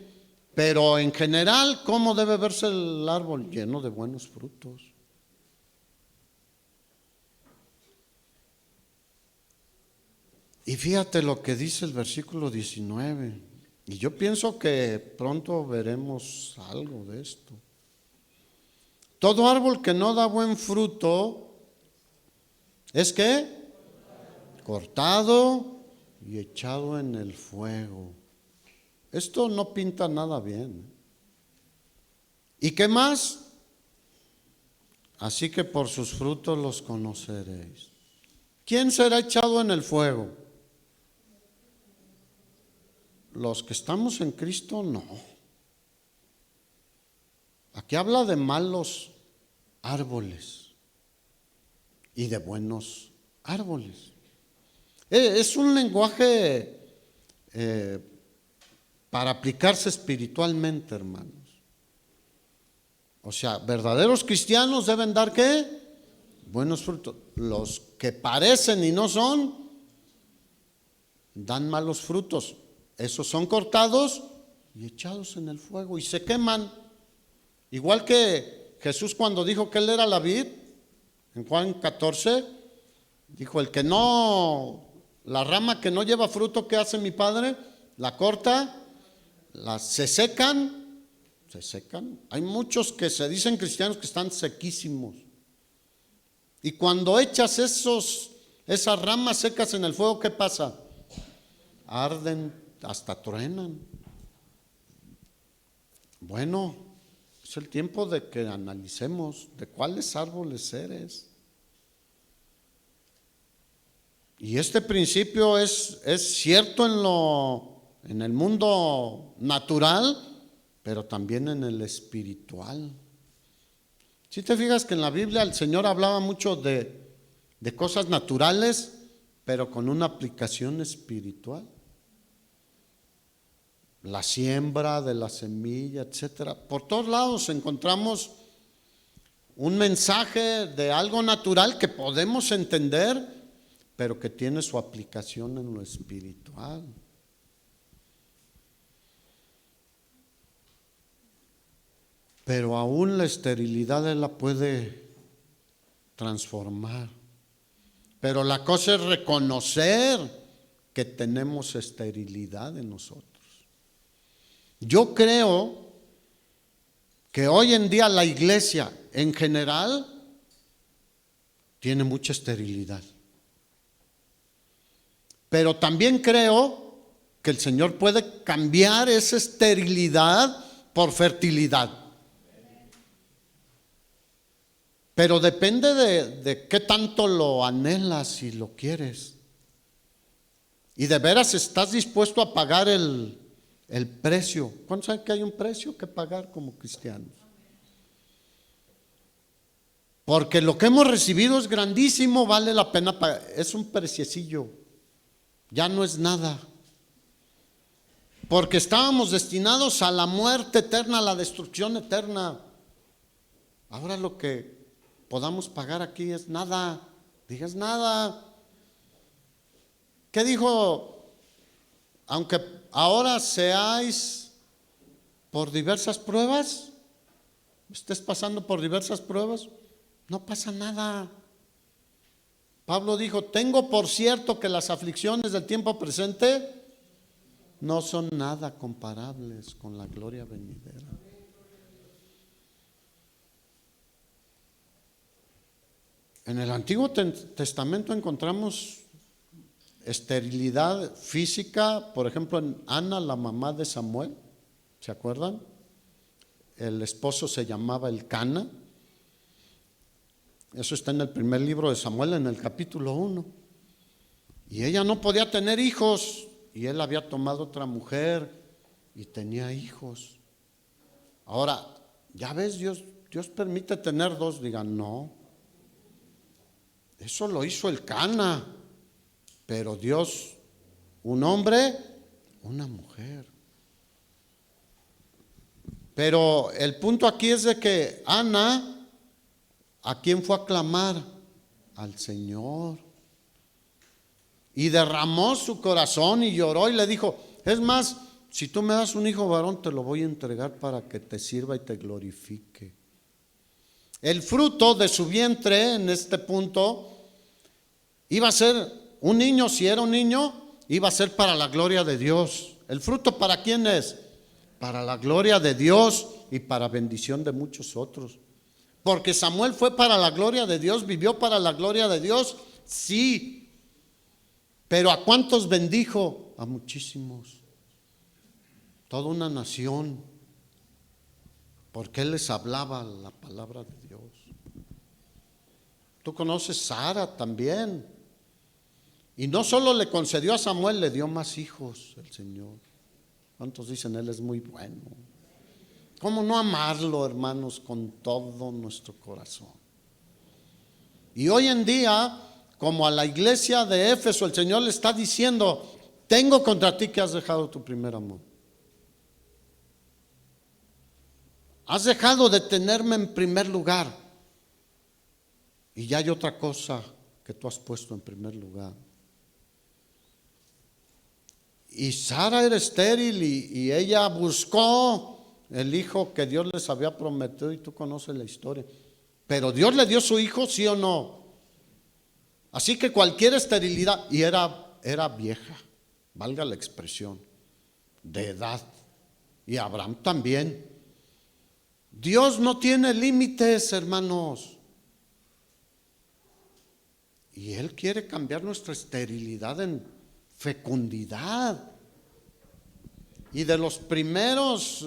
Pero en general, ¿cómo debe verse el árbol? Lleno de buenos frutos. Y fíjate lo que dice el versículo 19. Y yo pienso que pronto veremos algo de esto. Todo árbol que no da buen fruto, ¿es qué? Cortado y echado en el fuego. Esto no pinta nada bien. ¿Y qué más? Así que por sus frutos los conoceréis. ¿Quién será echado en el fuego? Los que estamos en Cristo, no. Aquí habla de malos árboles y de buenos árboles. Es un lenguaje para aplicarse espiritualmente, hermanos. O sea, verdaderos cristianos deben dar ¿qué? Buenos frutos. Los que parecen y no son, dan malos frutos. Esos son cortados y echados en el fuego y se queman. Igual que Jesús cuando dijo que Él era la vid, en Juan 14, dijo, la rama que no lleva fruto, ¿qué hace mi Padre? La corta, se secan. Hay muchos que se dicen cristianos que están sequísimos. Y cuando echas esas ramas secas en el fuego, ¿qué pasa? Arden, hasta truenan. Bueno, es el tiempo de que analicemos de cuáles árboles eres. Y este principio es cierto en el mundo natural, pero también en el espiritual. Si te fijas que en la Biblia el Señor hablaba mucho de cosas naturales, pero con una aplicación espiritual. La siembra de la semilla, etcétera. Por todos lados encontramos un mensaje de algo natural que podemos entender, pero que tiene su aplicación en lo espiritual. Pero aún la esterilidad Él la puede transformar. Pero la cosa es reconocer que tenemos esterilidad en nosotros. Yo creo que hoy en día la iglesia en general tiene mucha esterilidad. Pero también creo que el Señor puede cambiar esa esterilidad por fertilidad. Pero depende de qué tanto lo anhelas y lo quieres. Y de veras estás dispuesto a pagar el precio. ¿Cuántos saben que hay un precio que pagar como cristianos? Porque lo que hemos recibido es grandísimo, vale la pena pagar. Es un preciecillo, ya no es nada. Porque estábamos destinados a la muerte eterna, a la destrucción eterna. Ahora lo que podamos pagar aquí es nada. Digas nada. ¿Qué dijo? Aunque ahora seáis por diversas pruebas, estés pasando por diversas pruebas, no pasa nada. Pablo dijo, tengo por cierto que las aflicciones del tiempo presente no son nada comparables con la gloria venidera. En el Antiguo Testamento encontramos esterilidad física, por ejemplo en Ana, la mamá de Samuel, ¿se acuerdan? El esposo se llamaba Elcana. Eso está en el primer libro de Samuel, en el capítulo 1. Y ella no podía tener hijos, y él había tomado otra mujer y tenía hijos. Ahora, ya ves, Dios permite tener dos. Digan, no, eso lo hizo el Cana, pero Dios, un hombre, una mujer. Pero el punto aquí es de que Ana, ¿a quién fue a clamar? Al Señor. Y derramó su corazón y lloró y le dijo, es más, si tú me das un hijo varón, te lo voy a entregar para que te sirva y te glorifique. El fruto de su vientre en este punto iba a ser un niño. Si era un niño, iba a ser para la gloria de Dios. ¿El fruto para quién es? Para la gloria de Dios y para bendición de muchos otros. Porque Samuel fue para la gloria de Dios, vivió para la gloria de Dios, sí. Pero ¿a cuántos bendijo? A muchísimos. Toda una nación. Porque él les hablaba la palabra de Dios. Tú conoces Sara también. Y no solo le concedió a Samuel, le dio más hijos el Señor. ¿Cuántos dicen él es muy bueno? ¿Cómo no amarlo, hermanos, con todo nuestro corazón? Y hoy en día, como a la iglesia de Éfeso, el Señor le está diciendo, tengo contra ti que has dejado tu primer amor. Has dejado de tenerme en primer lugar. Y ya hay otra cosa que tú has puesto en primer lugar. Y Sara era estéril y ella buscó el hijo que Dios les había prometido, y tú conoces la historia. Pero Dios le dio su hijo, ¿sí o no? Así que cualquier esterilidad, y era vieja, valga la expresión, de edad. Y Abraham también. Dios no tiene límites, hermanos. Y Él quiere cambiar nuestra esterilidad en fecundidad. Y de los primeros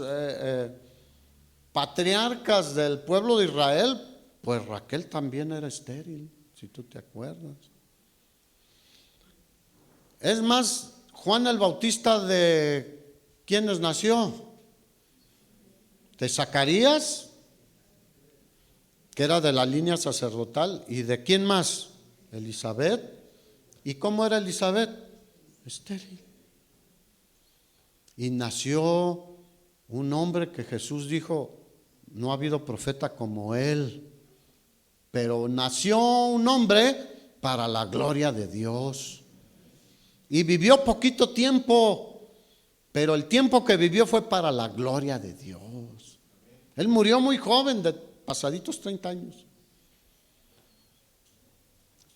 patriarcas del pueblo de Israel, pues Raquel también era estéril, si tú te acuerdas. Es más, Juan el Bautista, ¿de quiénes nació? De Zacarías, que era de la línea sacerdotal. ¿Y de quién más? Elizabeth. ¿Y cómo era Elizabeth? Estéril. Y nació un hombre que Jesús dijo, no ha habido profeta como él, pero nació un hombre para la gloria de Dios. Y vivió poquito tiempo, pero el tiempo que vivió fue para la gloria de Dios. Él murió muy joven, de pasaditos 30 años.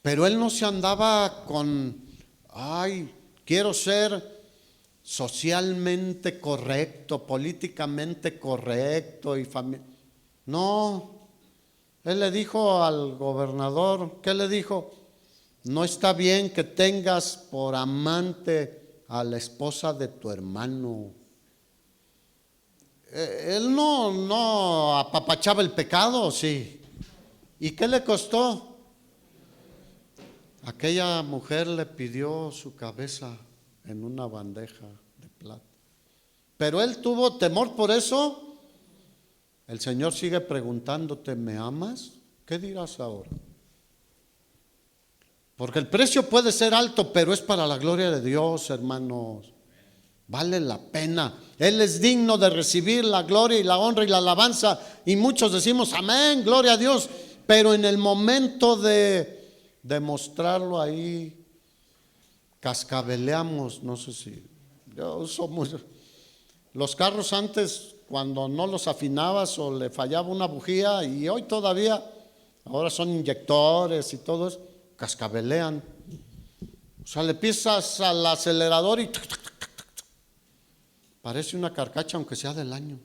Pero él no se andaba con, quiero ser socialmente correcto, políticamente correcto y no. Él le dijo al gobernador, ¿qué le dijo? No está bien que tengas por amante a la esposa de tu hermano. Él no apapachaba el pecado, sí. ¿Y qué le costó? Aquella mujer le pidió su cabeza en una bandeja de plata. Pero él tuvo temor por eso. El Señor sigue preguntándote, ¿me amas? ¿Qué dirás ahora? Porque el precio puede ser alto, pero es para la gloria de Dios, hermanos. Vale la pena. Él es digno de recibir la gloria y la honra y la alabanza. Y muchos decimos, amén, gloria a Dios. Pero en el momento de demostrarlo ahí, cascabeleamos. No sé si yo uso mucho. Los carros antes, cuando no los afinabas o le fallaba una bujía, y hoy todavía, ahora son inyectores y todo eso, cascabelean. O sea, le pisas al acelerador y parece una carcacha, aunque sea del año.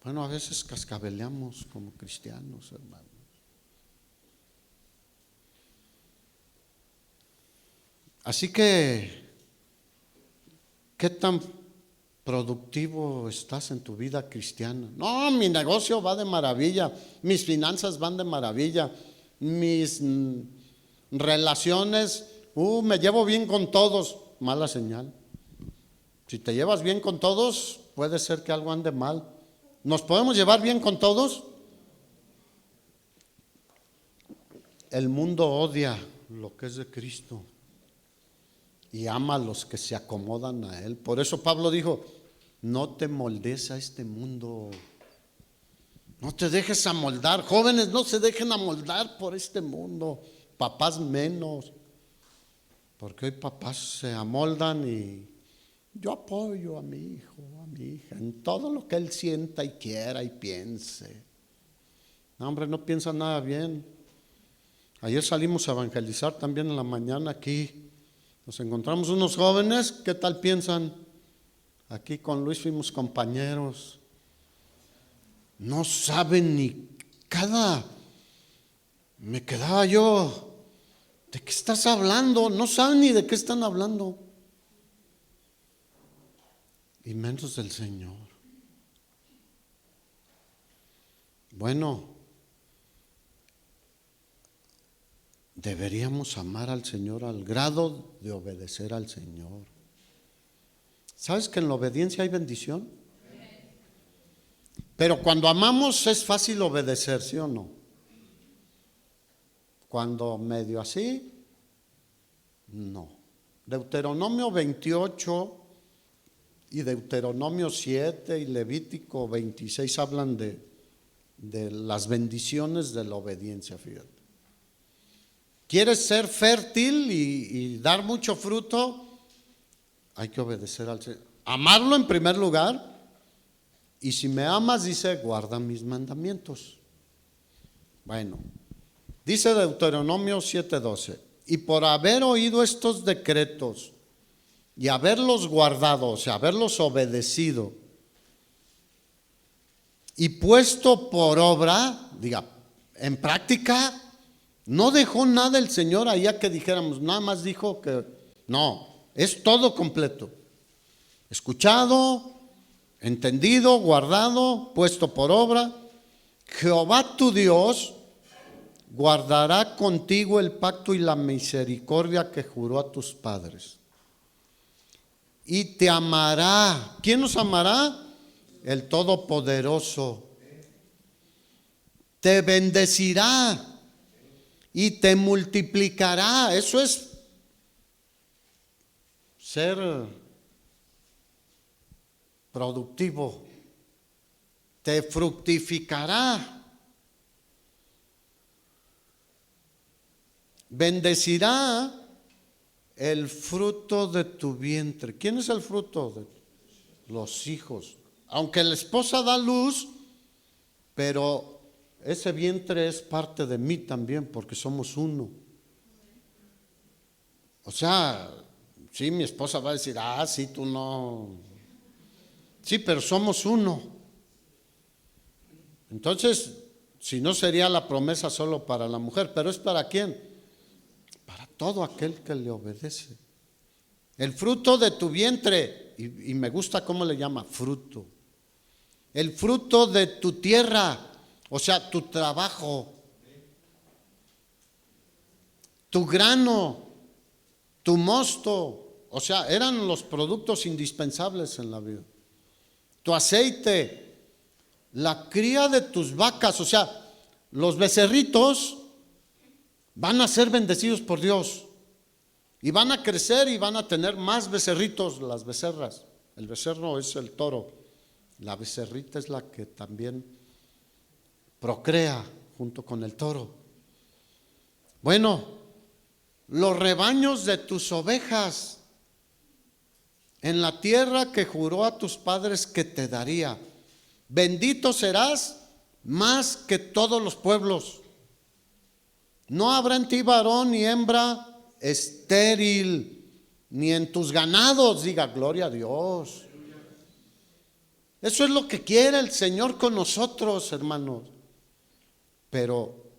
Bueno, a veces cascabeleamos como cristianos, hermanos. Así que, ¿qué tan productivo estás en tu vida cristiana? No, mi negocio va de maravilla, mis finanzas van de maravilla. mis relaciones, me llevo bien con todos, mala señal. Si te llevas bien con todos, puede ser que algo ande mal. ¿Nos podemos llevar bien con todos? El mundo odia lo que es de Cristo y ama a los que se acomodan a Él. Por eso Pablo dijo, no te moldes a este mundo. No te dejes amoldar. Jóvenes, no se dejen amoldar por este mundo. Papás menos. Porque hoy papás se amoldan y yo apoyo a mi hijo, a mi hija, en todo lo que él sienta y quiera y piense. No, hombre, no piensa nada bien. Ayer salimos a evangelizar también en la mañana aquí. Nos encontramos unos jóvenes, ¿qué tal piensan? Aquí con Luis fuimos compañeros. No saben ni me quedaba yo, ¿de qué estás hablando? No saben ni de qué están hablando. Y menos del Señor. Bueno, deberíamos amar al Señor al grado de obedecer al Señor. ¿Sabes que en la obediencia hay bendición? Pero cuando amamos es fácil obedecer, ¿sí o no? Cuando medio así, no. Deuteronomio 28 y Deuteronomio 7 y Levítico 26 hablan de las bendiciones de la obediencia, fíjate. ¿Quieres ser fértil y dar mucho fruto? Hay que obedecer al Señor. Amarlo en primer lugar. Y si me amas, dice, guarda mis mandamientos. Bueno, dice Deuteronomio 7:12, y por haber oído estos decretos y haberlos guardado, o sea, haberlos obedecido y puesto por obra, diga, en práctica, no dejó nada el Señor allá que dijéramos, nada más dijo que, no, es todo completo. Escuchado, entendido, guardado, puesto por obra. Jehová tu Dios guardará contigo el pacto y la misericordia que juró a tus padres. Y te amará. ¿Quién nos amará? El Todopoderoso. Te bendecirá y te multiplicará. Eso es ser productivo, te fructificará, bendecirá el fruto de tu vientre. ¿Quién es el fruto? De los hijos. Aunque la esposa da luz, pero ese vientre es parte de mí también, porque somos uno. O sea, sí, mi esposa va a decir, sí, tú no. Sí, pero somos uno. Entonces, si no sería la promesa solo para la mujer, pero ¿es para quién? Para todo aquel que le obedece. El fruto de tu vientre, y me gusta cómo le llama, fruto. El fruto de tu tierra, o sea, tu trabajo, tu grano, tu mosto, o sea, eran los productos indispensables en la vida. Tu aceite, la cría de tus vacas, o sea, los becerritos van a ser bendecidos por Dios y van a crecer y van a tener más becerritos, las becerras. El becerro es el toro, la becerrita es la que también procrea junto con el toro. Bueno, los rebaños de tus ovejas en la tierra que juró a tus padres que te daría. Bendito serás más que todos los pueblos. No habrá en ti varón ni hembra estéril, ni en tus ganados. Diga, gloria a Dios. Eso es lo que quiere el Señor con nosotros, hermanos. Pero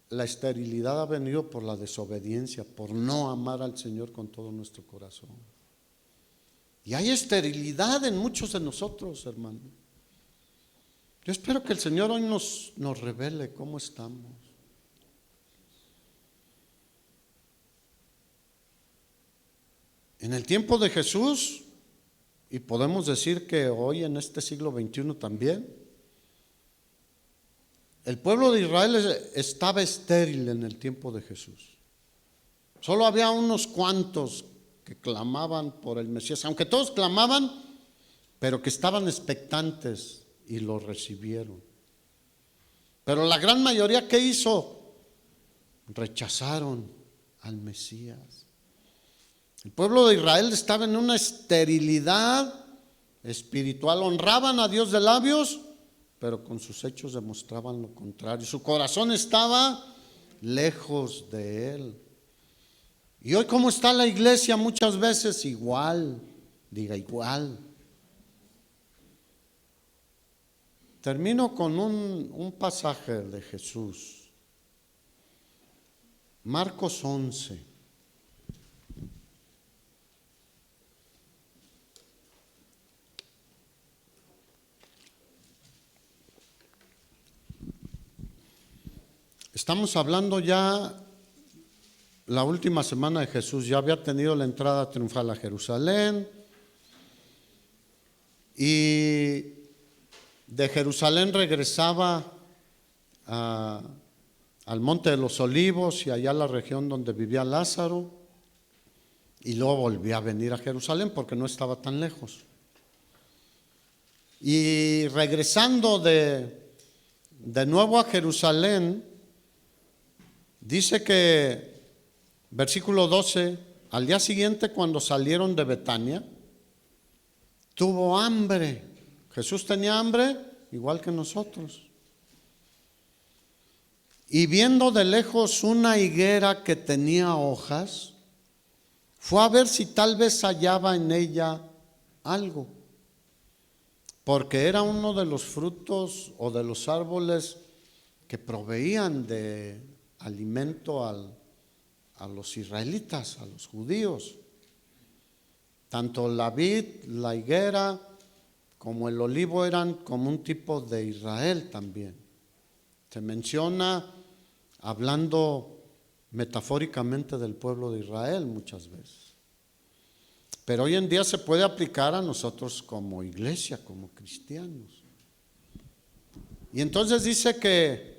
la esterilidad ha venido por la desobediencia, por no amar al Señor con todo nuestro corazón. Y hay esterilidad en muchos de nosotros, hermano. Yo espero que el Señor hoy nos revele cómo estamos. En el tiempo de Jesús, y podemos decir que hoy en este siglo XXI también, el pueblo de Israel estaba estéril en el tiempo de Jesús. Solo había unos cuantos que clamaban por el Mesías, aunque todos clamaban, pero que estaban expectantes y lo recibieron. Pero la gran mayoría, ¿qué hizo? Rechazaron al Mesías. El pueblo de Israel estaba en una esterilidad espiritual. Honraban a Dios de labios, pero con sus hechos demostraban lo contrario. Su corazón estaba lejos de Él. Y hoy, ¿cómo está la iglesia? Muchas veces igual, diga igual. Termino con un pasaje de Jesús. Marcos 11. Estamos hablando ya la última semana de Jesús. Ya había tenido la entrada triunfal a Jerusalén. Y de Jerusalén regresaba al Monte de los Olivos y allá a la región donde vivía Lázaro. Y luego volvía a venir a Jerusalén porque no estaba tan lejos. Y regresando de nuevo a Jerusalén, dice que, versículo 12, al día siguiente cuando salieron de Betania, tuvo hambre. Jesús tenía hambre igual que nosotros. Y viendo de lejos una higuera que tenía hojas, fue a ver si tal vez hallaba en ella algo, porque era uno de los frutos o de los árboles que proveían de alimento a los israelitas, a los judíos. Tanto la vid, la higuera, como el olivo eran como un tipo de Israel también. Se menciona hablando metafóricamente del pueblo de Israel muchas veces. Pero hoy en día se puede aplicar a nosotros como iglesia, como cristianos. Y entonces dice que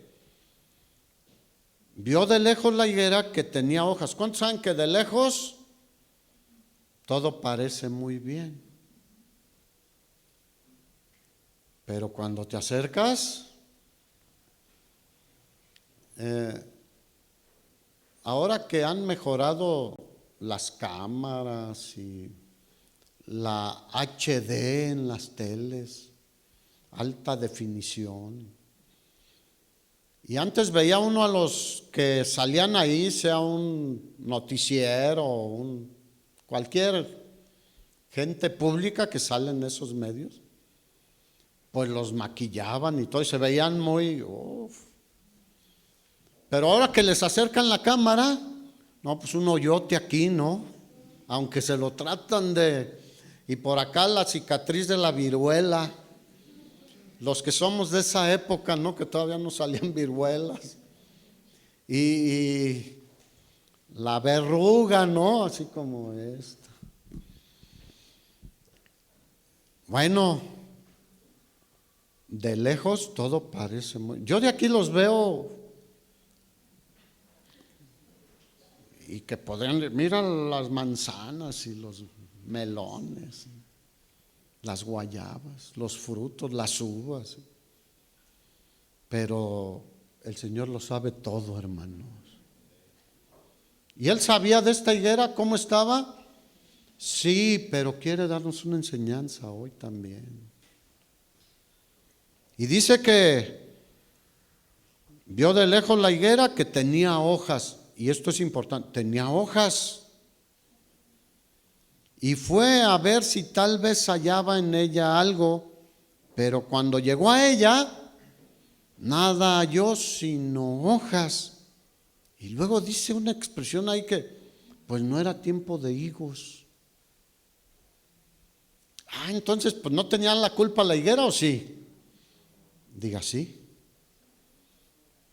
vio de lejos la higuera que tenía hojas. ¿Cuántos saben que de lejos todo parece muy bien? Pero cuando te acercas, ahora que han mejorado las cámaras y la HD en las teles, alta definición. Y antes veía uno a los que salían ahí, sea un noticiero o cualquier gente pública que sale en esos medios, pues los maquillaban y todo, y se veían muy... Pero ahora que les acercan la cámara, no, pues un hoyote aquí, ¿no? Aunque se lo tratan de... Y por acá la cicatriz de la viruela. Los que somos de esa época, ¿no? Que todavía no salían viruelas. Y la verruga, ¿no? Así como esta. Bueno, de lejos todo parece muy... Yo de aquí los veo y que podrían... Mira las manzanas y los melones, las guayabas, los frutos, las uvas. Pero el Señor lo sabe todo, hermanos. ¿Y Él sabía de esta higuera cómo estaba? Sí, pero quiere darnos una enseñanza hoy también. Y dice que vio de lejos la higuera que tenía hojas. Y esto es importante, tenía hojas. Y fue a ver si tal vez hallaba en ella algo, pero cuando llegó a ella, nada halló sino hojas. Y luego dice una expresión ahí que, pues no era tiempo de higos. Entonces, pues no tenían la culpa la higuera, ¿o sí? Diga sí.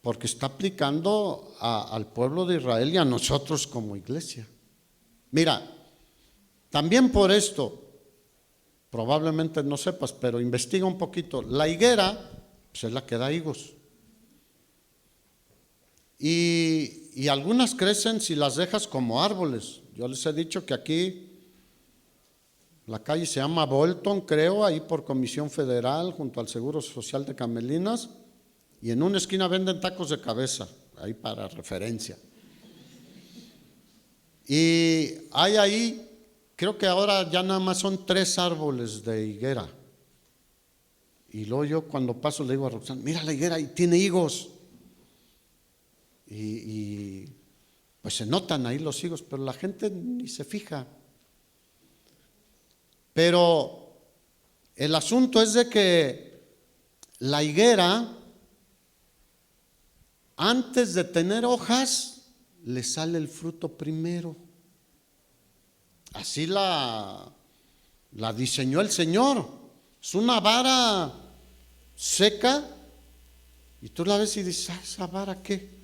Porque está aplicando al pueblo de Israel y a nosotros como iglesia. Mira, También por esto, probablemente no sepas, pero investiga un poquito. La higuera, pues es la que da higos. Y algunas crecen si las dejas como árboles. Yo les he dicho que aquí la calle se llama Bolton, creo, ahí por Comisión Federal, junto al Seguro Social de Camelinas, y en una esquina venden tacos de cabeza, ahí para referencia. Y hay ahí, creo que ahora ya nada más son 3 árboles de higuera. Y luego yo cuando paso le digo a Roxana, mira la higuera y tiene higos. Y pues se notan ahí los higos, pero la gente ni se fija. Pero el asunto es de que la higuera, antes de tener hojas, le sale el fruto primero. Así la diseñó el Señor. Es una vara seca y tú la ves y dices, ¿esa vara qué?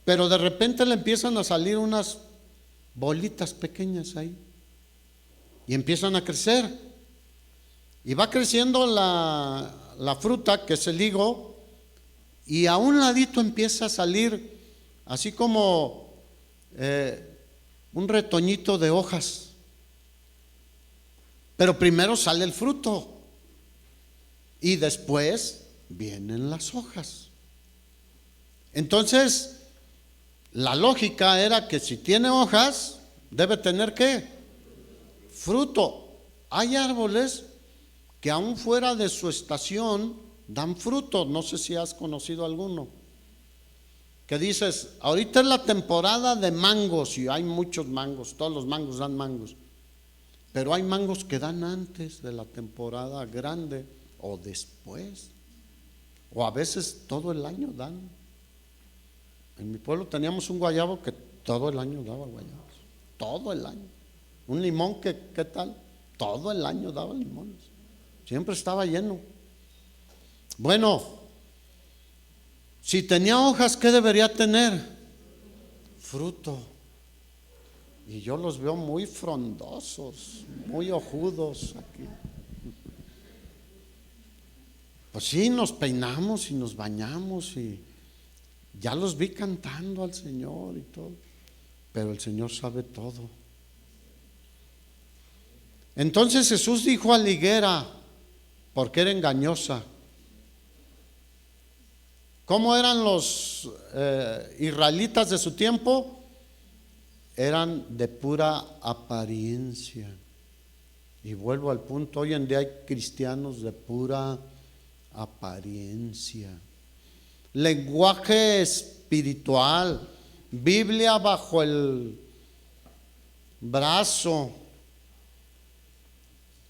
Pero de repente le empiezan a salir unas bolitas pequeñas ahí y empiezan a crecer. Y va creciendo la fruta, que es el higo, y a un ladito empieza a salir así como un retoñito de hojas. Pero primero sale el fruto y después vienen las hojas. Entonces, la lógica era que si tiene hojas, debe tener ¿qué? Fruto. Hay árboles que aún fuera de su estación dan fruto. No sé si has conocido alguno. Que dices, ahorita es la temporada de mangos y hay muchos mangos, todos los mangos dan mangos. Pero hay mangos que dan antes de la temporada grande o después. O a veces todo el año dan. En mi pueblo teníamos un guayabo que todo el año daba guayabos. Todo el año. Un limón que, ¿qué tal? Todo el año daba limones. Siempre estaba lleno. Bueno, si tenía hojas, ¿qué debería tener? Fruto. Y yo los veo muy frondosos, muy ojudos aquí. Pues sí, nos peinamos y nos bañamos y ya los vi cantando al Señor y todo. Pero el Señor sabe todo. Entonces Jesús dijo a la higuera, porque era engañosa. ¿Cómo eran los israelitas de su tiempo? Eran de pura apariencia. Y vuelvo al punto, hoy en día hay cristianos de pura apariencia. Lenguaje espiritual, Biblia bajo el brazo,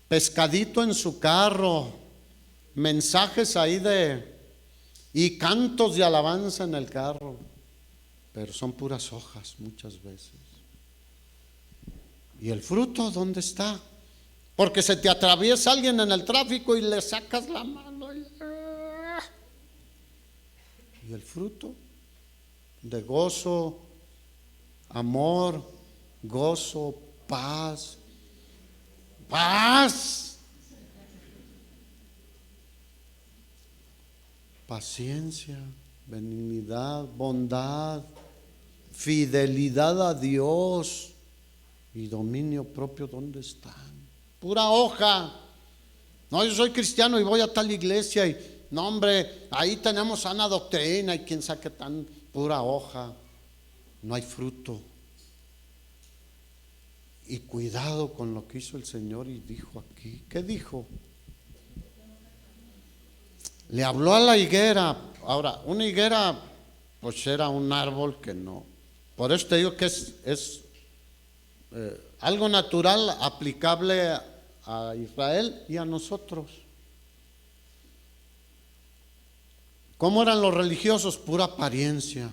pescadito en su carro, mensajes ahí y cantos de alabanza en el carro, pero son puras hojas muchas veces. ¿Y el fruto dónde está? Porque se te atraviesa alguien en el tráfico y le sacas la mano y el fruto de gozo, amor, gozo, paz, paciencia, benignidad, bondad, fidelidad a Dios y dominio propio. ¿Dónde están? Pura hoja. No, yo soy cristiano y voy a tal iglesia y no, hombre, ahí tenemos sana doctrina y quién sabe qué tan pura hoja. No hay fruto. Y cuidado con lo que hizo el Señor y dijo aquí. ¿Qué dijo? Le habló a la higuera. Ahora, una higuera pues era un árbol que no. Por eso te digo que es algo natural aplicable a Israel y a nosotros. ¿Cómo eran los religiosos? Pura apariencia.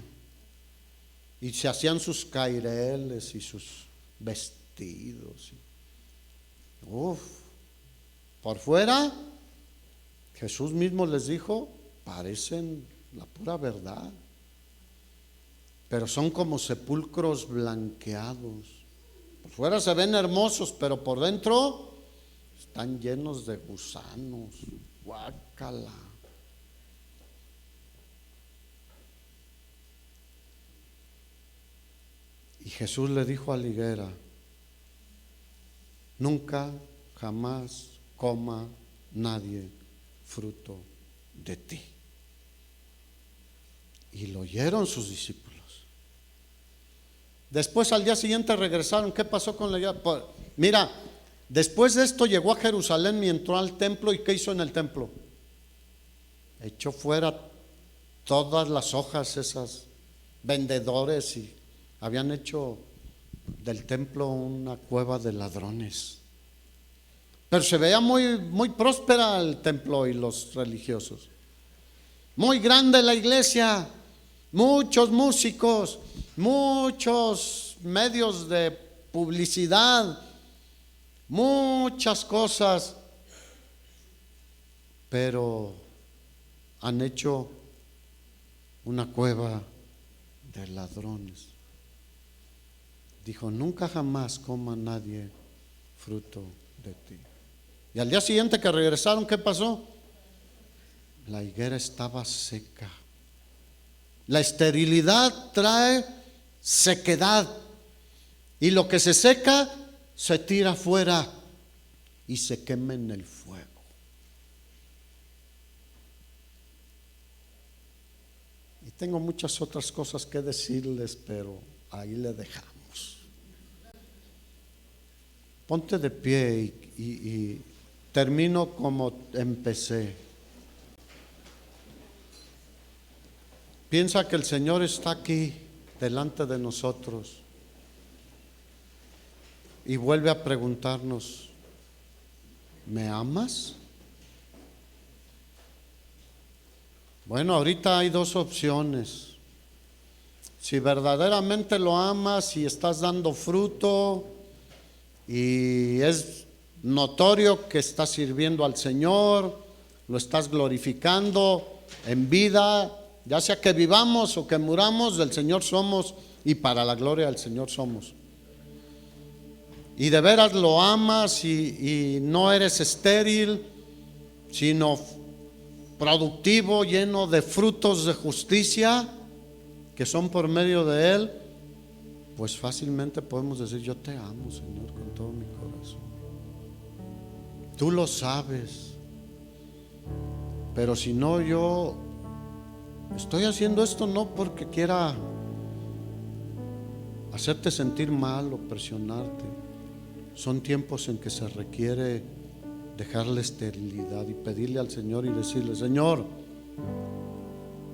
Y se hacían sus caireles y sus vestidos. Por fuera, Jesús mismo les dijo, parecen la pura verdad, pero son como sepulcros blanqueados. Por fuera se ven hermosos, pero por dentro están llenos de gusanos. Guácala. Y Jesús le dijo a la higuera: nunca, jamás coma nadie fruto de ti. Y lo oyeron sus discípulos. Después al día siguiente regresaron. ¿Qué pasó con la higuera? Pues, mira, después de esto llegó a Jerusalén y entró al templo. ¿Y qué hizo en el templo? Echó fuera todas las hojas, esas vendedores, y habían hecho del templo una cueva de ladrones. Pero se veía muy próspera el templo y los religiosos. Muy grande la iglesia, muchos músicos, muchos medios de publicidad, muchas cosas. Pero han hecho una cueva de ladrones. Dijo: nunca jamás coma nadie fruto de ti. Y al día siguiente que regresaron, ¿qué pasó? La higuera estaba seca. La esterilidad trae sequedad, y lo que se seca se tira afuera y se quema en el fuego. Y tengo muchas otras cosas que decirles, pero ahí le dejamos. Ponte de pie y termino como empecé. Piensa que el Señor está aquí delante de nosotros y vuelve a preguntarnos: ¿me amas? Bueno, ahorita hay dos opciones. Si verdaderamente lo amas y estás dando fruto y es notorio que estás sirviendo al Señor, lo estás glorificando en vida, ya sea que vivamos o que muramos, del Señor somos y para la gloria del Señor somos. Y de veras lo amas y no eres estéril, sino productivo, lleno de frutos de justicia que son por medio de Él, pues fácilmente podemos decir: yo te amo, Señor, con todo mi corazón. Tú lo sabes. Pero si no, yo estoy haciendo esto no porque quiera hacerte sentir mal o presionarte. Son tiempos en que se requiere dejar la esterilidad y pedirle al Señor y decirle: Señor,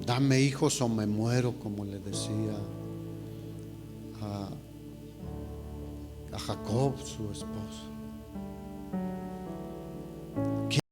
dame hijos o me muero, como le decía a Jacob, su esposa.